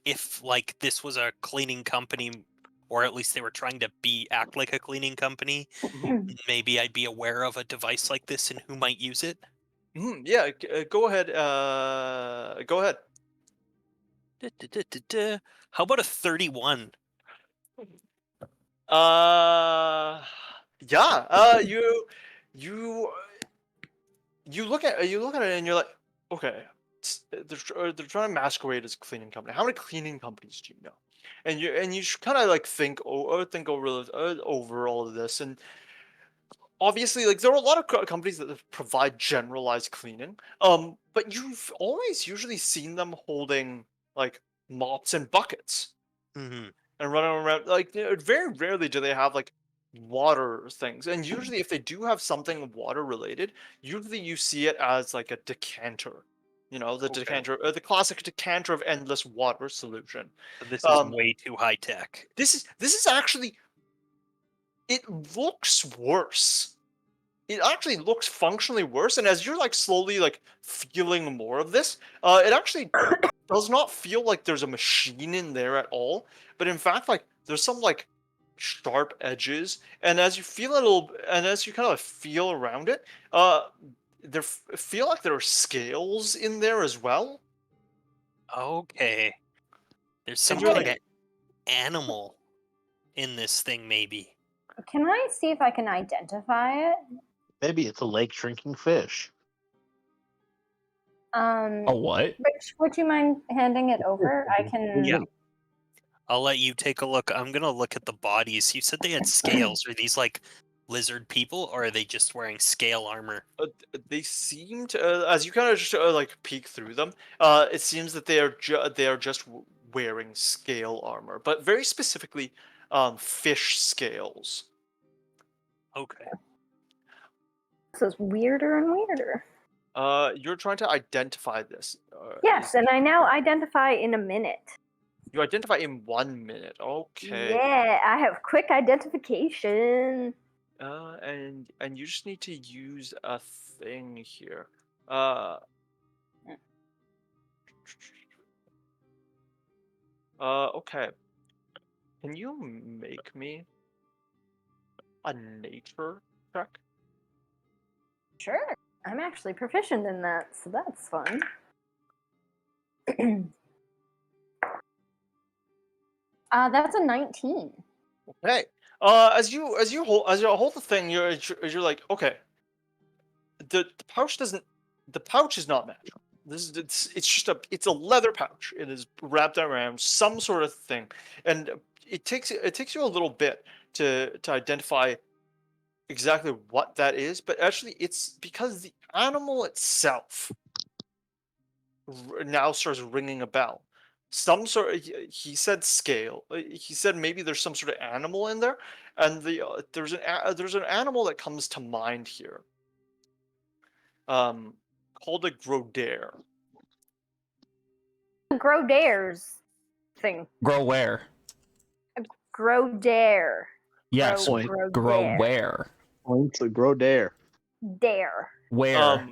if like this was a cleaning company, or at least they were trying to act like a cleaning company, maybe I'd be aware of a device like this and who might use it. Yeah, go ahead. Go ahead. Da-da-da-da-da. How about a 31? Uh, yeah. You you look at it and you're like, okay, they're trying to masquerade as a cleaning company. How many cleaning companies do you know? And you kind of like think over all of this, and obviously, like there are a lot of companies that provide generalized cleaning. But you've always usually seen them holding like mops and buckets Hmm. and running around. Like very rarely do they have like water things. And usually, if they do have something water related, usually you see it as like a decanter. You know, the Okay. decanter, the classic decanter of endless water solution. So this is Um, way too high tech. this is actually, it looks worse. It actually looks functionally worse, and as you're like slowly like feeling more of this, it actually does not feel like there's a machine in there at all, but in fact like there's some like sharp edges, and as you feel a little, and as you kind of feel around it, feel like there are scales in there as well. Okay. There's And some you're kind like, of animal in this thing, maybe. Can I see if I can identify it? Maybe it's a lake drinking fish. A what? Rich, would you mind handing it over? I can. Yeah. I'll let you take a look. I'm gonna look at the bodies. You said they had scales. Are these like lizard people, or are they just wearing scale armor? they seem to, as you kind of just like peek through them, it seems that they are just wearing scale armor, but very specifically, fish scales. Okay. This is weirder and weirder. You're trying to identify this. Yes, and I now identify in a minute. You identify in 1 minute. Okay. Yeah, I have quick identification. And you just need to use a thing here. Uh. Okay. Can you make me a nature check? Sure. I'm actually proficient in that, so that's fun. That's a 19. Okay. As you hold the thing, you're like, okay. The pouch doesn't. The pouch is not magical. It's just it's a leather pouch. It is wrapped around some sort of thing, and it takes you a little bit to identify exactly what that is. But actually, it's because the animal itself now starts ringing a bell. Some sort. He said scale. He said maybe there's some sort of animal in there, and there's an animal that comes to mind here. Um, called a Grodare. Grodare's thing. Grow where? Grodare. Yes. Point. Grow Grodare. where? Points to grow dare. Dare. Where?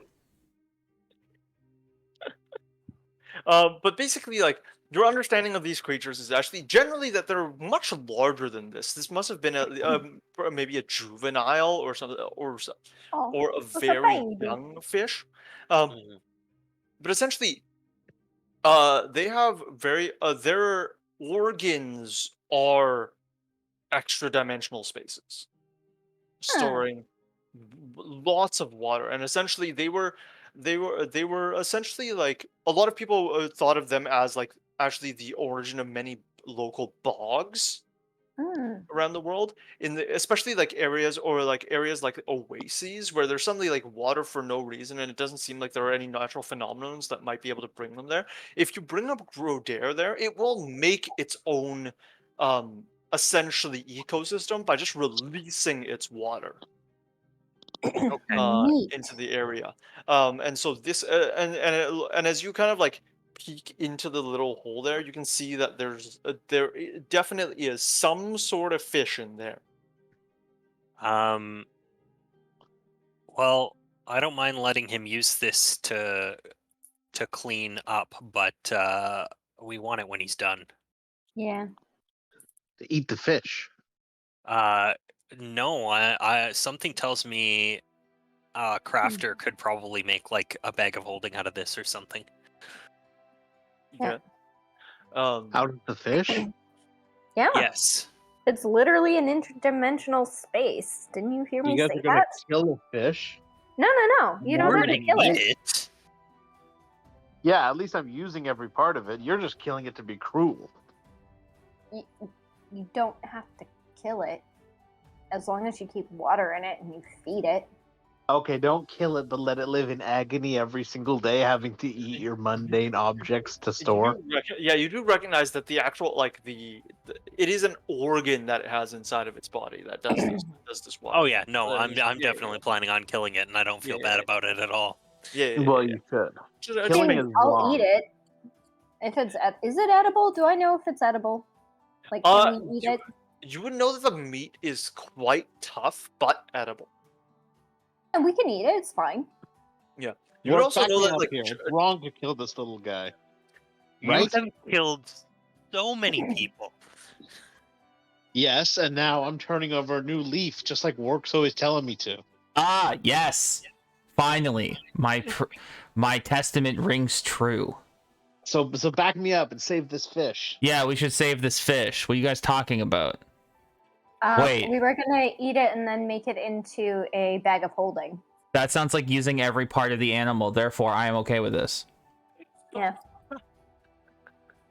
But basically, like your understanding of these creatures is actually generally that they're much larger than this. This must have been maybe a juvenile or something, Oh, or a it's a very baby. young fish. Mhm. But essentially, they have their organs are extra dimensional spaces, storing lots of water, and essentially they were essentially like a lot of people thought of them as like actually the origin of many local bogs Mm. around the world, in the especially like areas like oases where there's suddenly like water for no reason, and it doesn't seem like there are any natural phenomenons that might be able to bring them there. If you bring up Grodare there, it will make its own essentially ecosystem by just releasing its water. Neat. into the area. And so this and as you kind of like peek into the little hole there, you can see that definitely is some sort of fish in there. Um. Well, I don't mind letting him use this to clean up, but we want it when he's done. Yeah. To eat the fish. No, I something tells me Crafter could probably make like a bag of holding out of this or something. Yeah. Out of the fish? Yeah. Yes. It's literally an interdimensional space. Didn't you hear me You guys say are gonna that? kill a fish? No. You No, don't We're have gonna to kill eat it. it. Yeah, at least I'm using every part of it. You're just killing it to be cruel. You don't have to kill it. As long as you keep water in it and you feed it. Okay, don't kill it, but let it live in agony every single day, having to eat your mundane objects to store. You do recognize that the actual it is an organ that it has inside of its body that does this one. Oh yeah, no, I'm Yeah, definitely planning on killing it, and I don't feel bad about it at all. Well, you should. Just Killing make- is I'll wrong. eat it. If it's is it edible? Do I know if it's edible? Like, can we eat it? You would know that the meat is quite tough, but edible. And we can eat it. It's fine. You would also know that like it's wrong to kill this little guy. You Right? have killed so many people. Yes, and now I'm turning over a new leaf, just like Work's always telling me to. Ah, yes. Finally, my testament rings true. So back me up and save this fish. Yeah, we should save this fish. What are you guys talking about? Wait. We were gonna eat it and then make it into a bag of holding. That sounds like using every part of the animal. Therefore, I am okay with this. Yeah.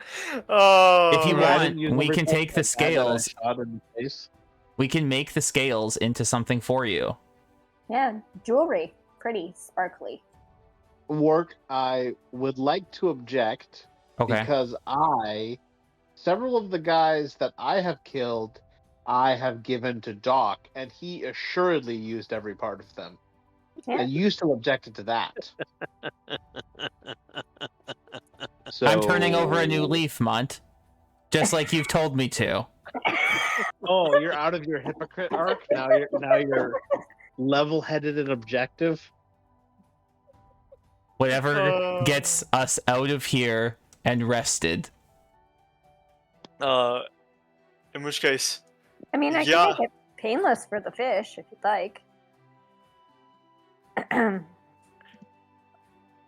If you Yeah, I want, didn't use we every can part take of the that guy that I scales. shot in the face. We can make the scales into something for you. Yeah. Jewelry. Pretty sparkly. Work, I would like to object Okay. because several of the guys that I have killed, I have given to Doc, and he assuredly used every part of them. Yeah. And you still objected to that. So I'm turning over a new leaf, Munt. Just like you've told me to. Oh, you're out of your hypocrite arc? Now you're level-headed and objective? Whatever gets us out of here and rested. In which case, I mean, I Yeah. can make it painless for the fish if you'd like.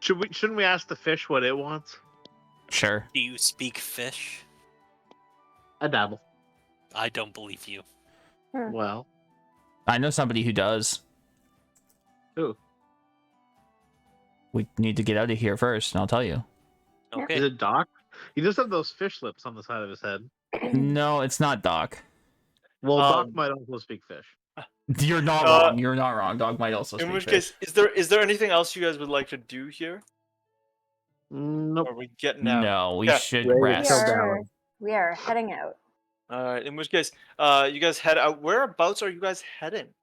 Shouldn't we ask the fish what it wants? Sure. Do you speak fish? A dabble. I don't believe you. Well, I know somebody who does. who? We need to get out of here first, and I'll tell you. Yeah. Okay. Is it Doc? He does have those fish lips on the side of his head. No, it's not Doc. Well, Doc Um, might also speak fish. You're not wrong. You're not wrong. Dog might also in speak which fish. case, is there anything else you guys would like to do here? Nope. Or are we getting out? No, we Yeah. should Ready to rest. kill down. We are heading out. All right. In which case, you guys head out. Whereabouts are you guys heading?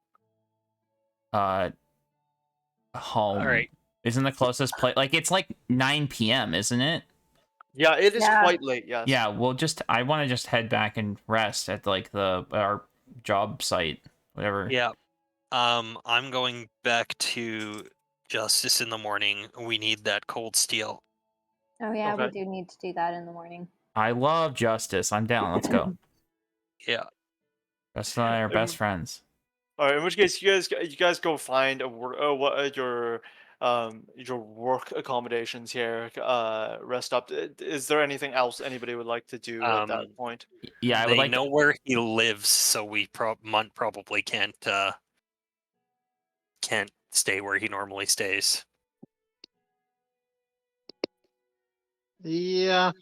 Home. All right. Isn't the closest place like it's like 9 p.m., isn't it? Yeah, it is Yeah. quite late. Yes. Yeah, we'll I want to just head back and rest at like our job site, whatever. Yeah. I'm going back to Justice in the morning. We need that cold steel. Oh yeah, we Okay. do need to do that in the morning. I love justice. I'm down. Let's go. Yeah. Justice and I are best friends. All right. In which case, you guys go find a work. Your work accommodations here. Rest up. Is there anything else anybody would like to do at that point? Yeah, I would They like know to, where he lives, so we Munt probably can't stay where he normally stays. Yeah,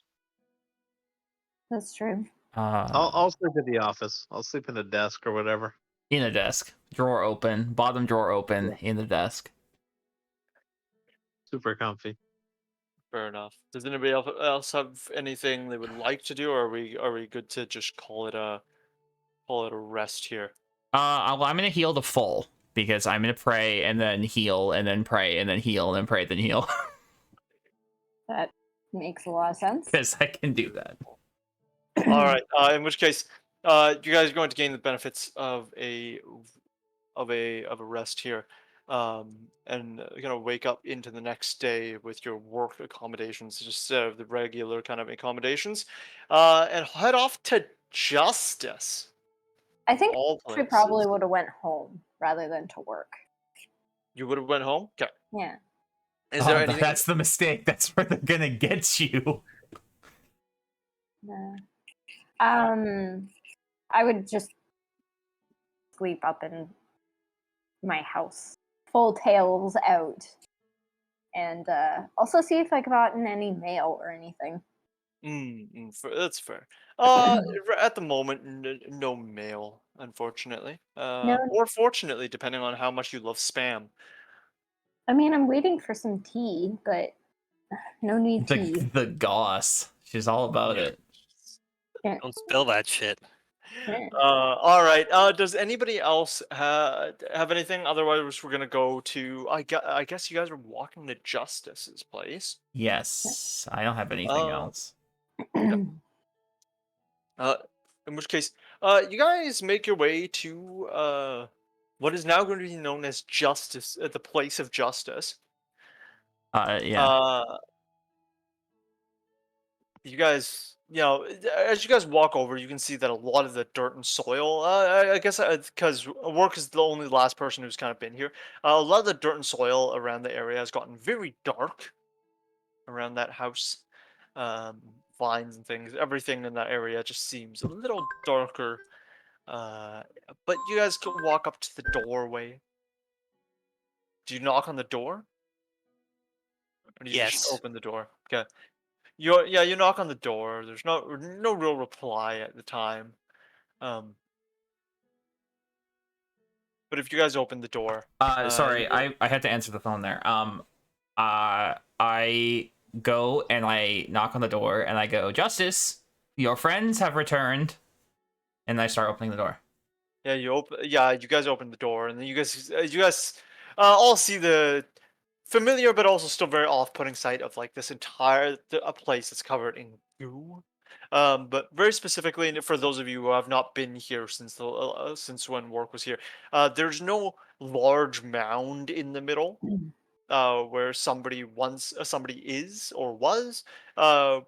That's true. I'll sleep at the office. I'll sleep in the desk or whatever. in a desk. Drawer open, bottom drawer open, in the desk. Super comfy. Fair enough. Does anybody else have anything they would like to do, or are we good to just call it a rest here? I'm gonna heal the full. because I'm gonna pray and then heal and then pray and then heal and then pray then heal. That makes a lot of sense. Because I can do that. All right. In which case, you guys are going to gain the benefits of a rest here, and gonna wake up into the next day with your work accommodations instead of the regular kind of accommodations, and head off to Justice. I think All she places. probably would have went home rather than to work. You would have went home. Okay. Yeah. Is there Oh, anything? that's the mistake. That's where they're gonna get you. No. I would just sleep up in my house, full tails out, and also see if I gotten any mail or anything. That's fair. At the moment, no mail, unfortunately. No, Or fortunately, depending on how much you love spam. I mean I'm waiting for some tea, but no need tea. The goss. She's all about Yeah. it. Yeah. Don't spill that shit. Yeah. All right. Does anybody else have anything? Otherwise, we're gonna go to. I guess you guys are walking to Justice's place. Yes, I don't have anything Uh, else. uh, in which case, you guys make your way to what is now going to be known as Justice, the place of Justice. Yeah. You guys, as you guys walk over, you can see that a lot of the dirt and soil. I guess because Work is the only last person who's kind of been here. A lot of the dirt and soil around the area has gotten very dark around that house. Um, Vines and things, everything in that area just seems a little darker. But you guys can walk up to the doorway. Do you knock on the door? Or do you just Yes. open the door? Okay. You knock on the door. There's no real reply at the time. Um, but if you guys open the door, Sorry, I had to answer the phone there. I go and I knock on the door and I go, Justice, your friends have returned, and I start opening the door. you guys open the door, and then you guys all see the familiar but also still very off-putting sight of like this entire a place that's covered in goo. But very specifically, and for those of you who have not been here since when Work was here, there's no large mound in the middle where somebody is or was. Uh,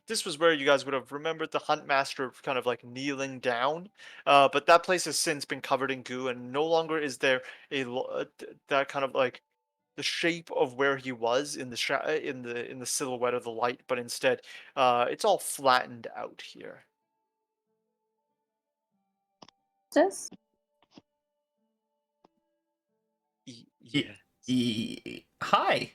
this was where you guys would have remembered the Hunt Master kind of like kneeling down. But that place has since been covered in goo, and no longer is there that kind of like the shape of where he was in the silhouette of the light, but instead, it's all flattened out here. Just Yeah. Hi.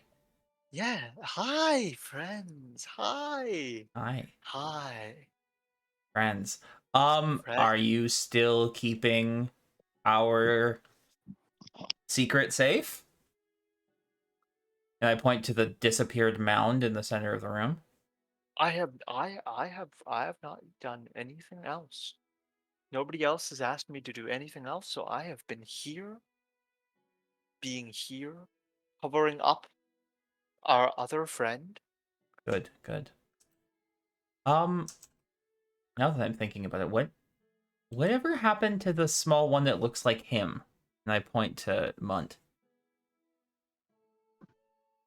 Yeah. Hi, friends. Hi. Hi, Hi. friends. Friend. Are you still keeping our secret safe? And I point to the disappeared mound in the center of the room. I have not done anything else. Nobody else has asked me to do anything else, so I have been here, being here, covering up our other friend. Good, good. Now that I'm thinking about it, whatever happened to the small one that looks like him? And I point to Munt.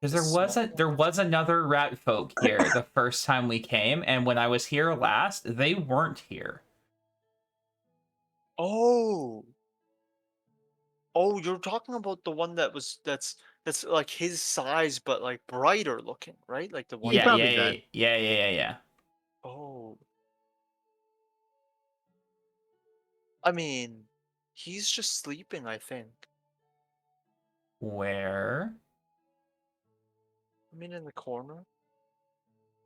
Because there was another rat folk here the first time we came, and when I was here last, they weren't here. Oh. Oh, you're talking about the one that's like his size but like brighter looking, right? Like the one He's Yeah, that probably yeah, dead. yeah. Oh. I mean, he's just sleeping, I think. Where? I mean in the corner.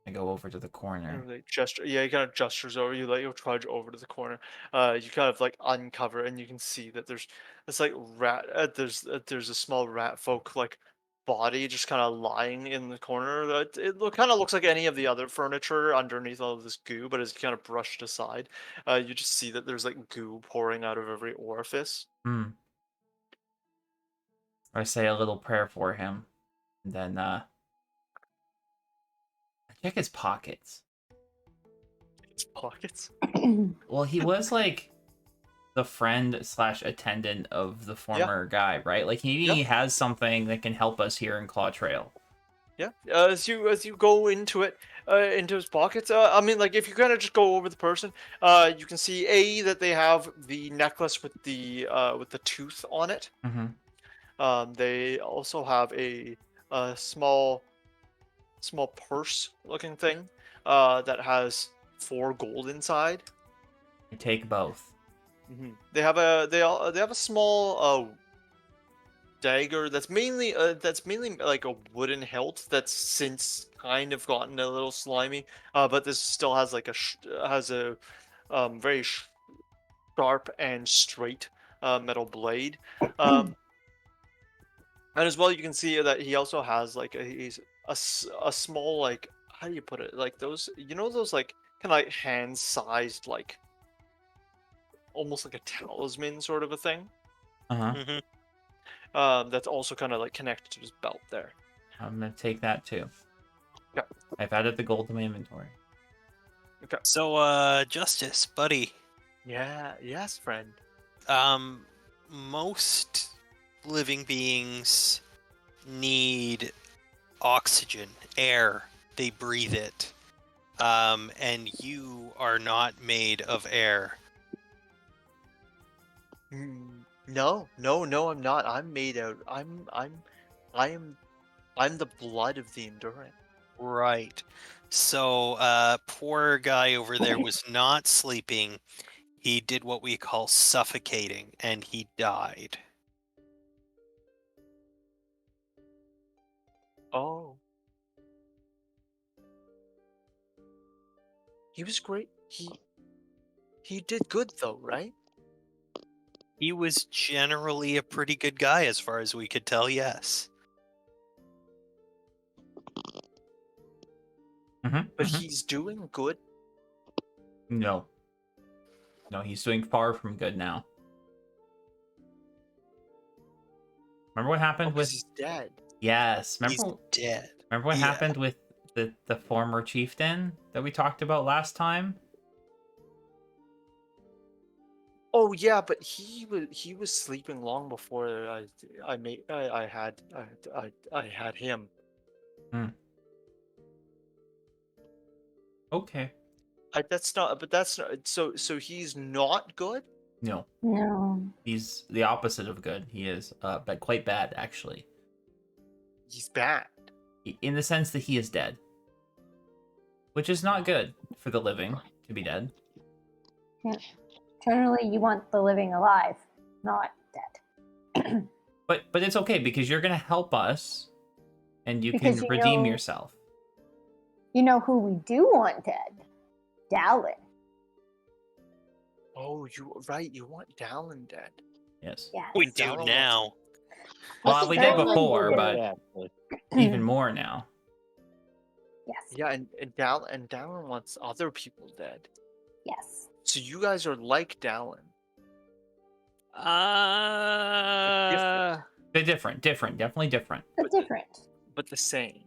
I go over to the corner. Like gesture, yeah, he kind of gestures over. You trudge over to the corner. You kind of like uncover, and you can see that there's it's like rat. There's a small rat folk like body just kind of lying in the corner. That kind of looks like any of the other furniture underneath all of this goo, but it's kind of brushed aside. You just see that there's like goo pouring out of every orifice. Hmm. Or say a little prayer for him. And then I check his pockets. His pockets. Well, he was like the friend / attendant of the former guy, right? Like he has something that can help us here in Claw Trail. Yeah. As you go into it, into his pockets. I mean, like if you kind of just go over the person, you can see that they have the necklace with the tooth on it. Mm-hmm. They also have a small purse looking thing that has 4 gold inside. I take both. They have a small dagger that's mainly like a wooden hilt that's since kind of gotten a little slimy, but this still has like has a very sharp and straight metal blade. And as well, you can see that he also has like a small, like, how do you put it, like those, those like kind of like hand-sized, like almost like a talisman sort of a thing. That's also kind of like connected to his belt there. I'm gonna take that too. Yeah. I've added the gold to my inventory. Okay. So, Justice, buddy. Yeah. Yes, friend. Most living beings need oxygen, air. They breathe it. And you are not made of air. No, I'm not. I'm made out. I am the blood of the Endurance. Right. So, poor guy over there was not sleeping. He did what we call suffocating, and he died. Oh. He was great. He did good though, right? He was generally a pretty good guy as far as we could tell, yes. But he's doing good. No, he's doing far from good now. Remember what happened with? He's dead. Yes. He's dead. Remember what happened with the former chieftain that we talked about last time? Oh yeah, but he was sleeping long before I had him. Okay. That's not. But that's not. So he's not good. No. No. He's the opposite of good. He is but quite bad actually. He's bad. In the sense that he is dead. Which is not good for the living to be dead. Yeah. Generally, you want the living alive, not dead. But it's okay because you're gonna help us, and you Because can you redeem know- yourself. You know who we do want dead? Dallin. Oh, you want Dallin dead. Yes. Yes. We do Dallin now. Well, we did Dallin before, did. but even more now. Yes. Yeah, and Dallin wants other people dead. Yes. So you guys are like Dallin. They're different, definitely different. But different. But the same.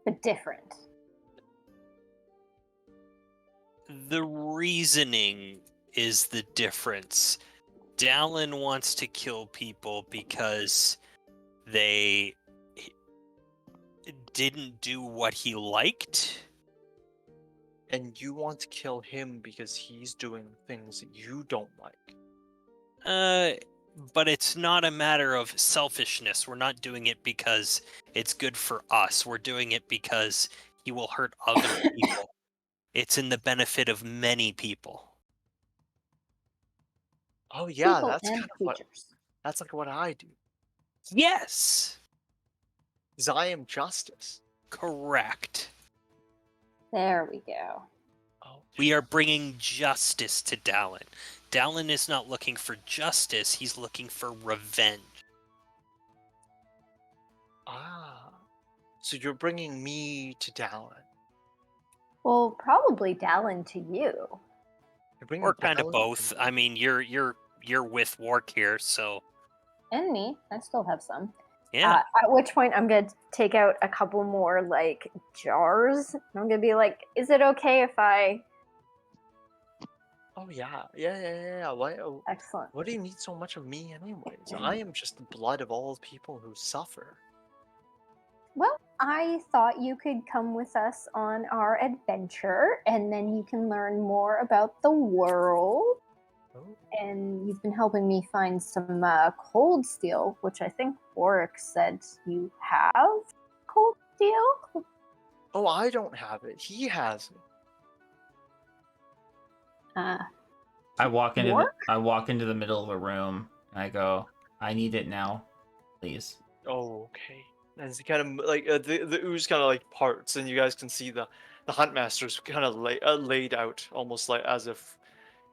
But different. The reasoning is the difference. Dallin wants to kill people because they didn't do what he liked. And you want to kill him because he's doing things that you don't like. But it's not a matter of selfishness. We're not doing it because it's good for us. We're doing it because he will hurt other people. It's in the benefit of many people. Oh yeah, People that's and kind of what creatures. that's like what I do. Yes! Because I am justice. Correct. There we go. Oh, We are bringing justice to Dallin. Dallin is not looking for justice, he's looking for revenge. so you're bringing me to Dallin. Well, probably Dallin to you. You're bringing Or kind of Dallin both. to me. I mean, you're with Wark here, so and me. I still have some. Yeah. At which point I'm gonna take out a couple more like jars. I'm gonna be like, "Is it okay if I?" Oh yeah. Why? Excellent. What do you need so much of me, anyways? I am just the blood of all people who suffer. Well, I thought you could come with us on our adventure, and then you can learn more about the world. Oh. And you've been helping me find some cold steel, which I think Boric said you have cold steel. Oh, I don't have it. He has it. I walk into More? I walk into the middle of a room and I go, I need it now, please. Oh, okay. And it's kind of like the ooze kind of like parts, and you guys can see the huntmaster's kind of laid out almost like as if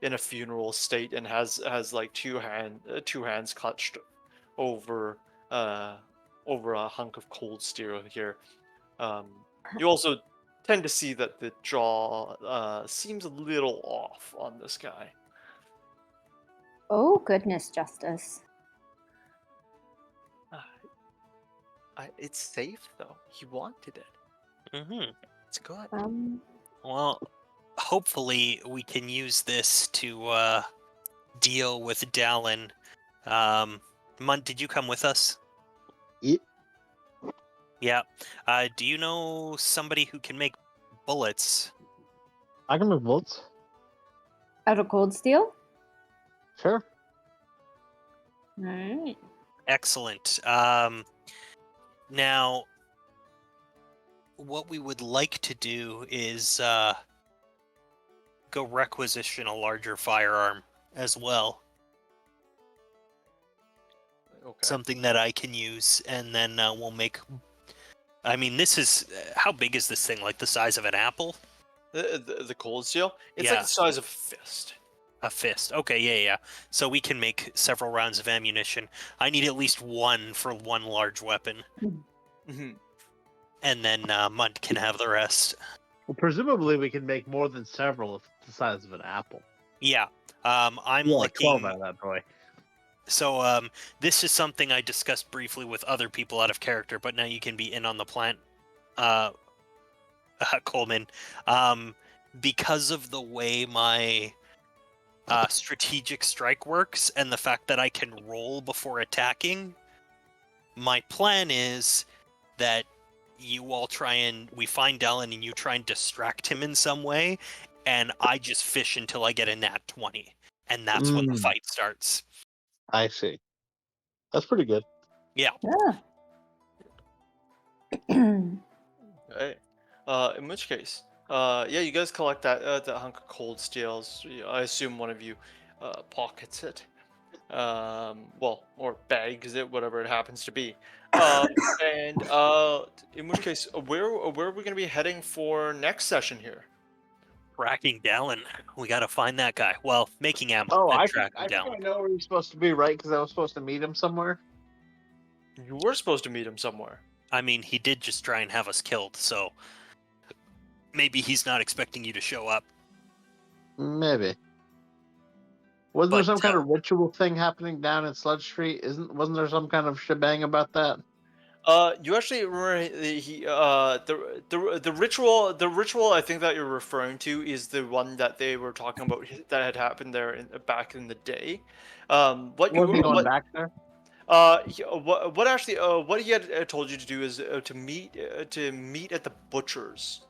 in a funeral state, and has like two hands clutched over over a hunk of cold steel here. You also tend to see that the jaw seems a little off on this guy. Oh, goodness, Justice. It's safe though. He wanted it. Mm-hmm. It's good. Well, hopefully we can use this to deal with Dallin. Munt, did you come with us? Yep. Yeah. Do you know somebody who can make bullets? I can make bullets. Out of cold steel? Sure. Alright. Excellent. Now, what we would like to do is go requisition a larger firearm as well. Okay. Something that I can use, and then we'll make. I mean, this is how big is this thing? Like the size of an apple? The cold steel? It's Yeah. like the size of a fist. A fist. Okay, yeah. So we can make several rounds of ammunition. I need at least one for one large weapon, Mm-hmm. and then Munt can have the rest. Well, presumably we can make more than several if it's the size of an apple. Yeah. I'm Yeah, like 12 looking. out of that boy. So this is something I discussed briefly with other people out of character, but now you can be in on the plan, Coleman. Because of the way my strategic strike works and the fact that I can roll before attacking, my plan is that you all we find Dallin and you try and distract him in some way, and I just fish until I get a nat 20, and that's when the fight starts. I see. That's pretty good. Yeah. Right. In which case, yeah, you guys collect that hunk of cold steels. I assume one of you pockets it. Well, or bags it, whatever it happens to be. And in which case, where are we gonna be heading for next session here? Tracking Dallin. We gotta find that guy. Well, making ammo, Oh, then I tracking think I Dallin. know where he's supposed to be, right? Because I was supposed to meet him somewhere. You were supposed to meet him somewhere. I mean, he did just try and have us killed, so maybe he's not expecting you to show up. Maybe. Wasn't there But, some kind of ritual thing happening down in Sludge Street? Wasn't there some kind of shebang about that? You actually remember the ritual I think that you're referring to is the one that they were talking about that had happened there back in the day. What Was he going what back there? what actually what he had told you to do is to meet at the butcher's.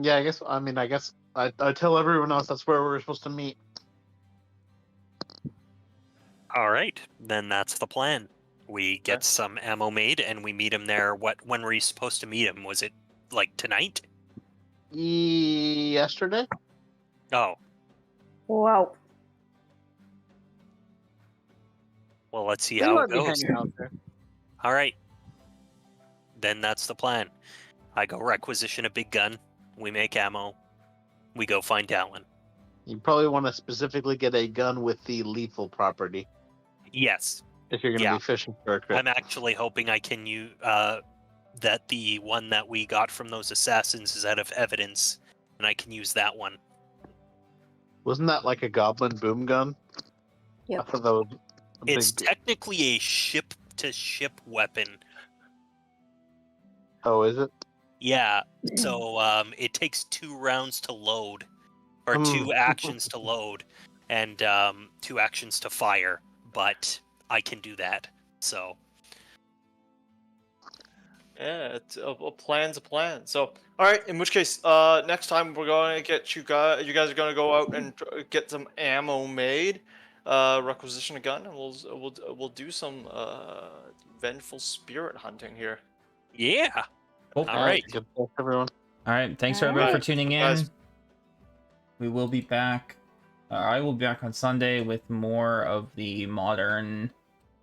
Yeah, I guess I tell everyone else that's where we're supposed to meet. all right, then that's the plan. We get Okay. some ammo made, and we meet him there. When were you supposed to meet him? Was it, like, tonight? Yesterday? Oh, Wow. well, let's see They how let it me goes. hang out there. All right. Then that's the plan. I go requisition a big gun. We make ammo. We go find Dallin. You probably want to specifically get a gun with the lethal property Yes. if you're going to be fishing for a crit. I'm actually hoping I can use that the one that we got from those assassins is out of evidence, and I can use that one. Wasn't that like a goblin boom gun? Yep. I thought that was a It's big... technically a ship-to-ship weapon. Oh, is it? Yeah, so it takes 2 rounds to load, or 2 actions to load, and 2 actions to fire. But I can do that, so. Yeah, it's a plan's a plan. So, all right. In which case, next time we're going to get you guys. You guys are going to go out and get some ammo made, requisition a gun, and we'll do some vengeful spirit hunting here. Yeah. Cool. All right. Good luck, everyone. All right. Thanks All everybody for right. tuning in. Guys. We will be back. I will be back on Sunday with more of the modern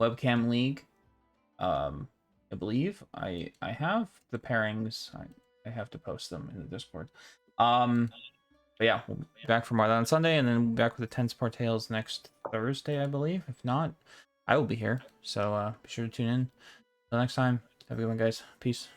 webcam league. I believe I have the pairings. I have to post them in the Discord. But yeah, we'll be back for more on Sunday, and then we'll be back with the Tensport Tales next Thursday, I believe. If not, I will be here. So be sure to tune in. Until next time, have a good one, guys. Peace.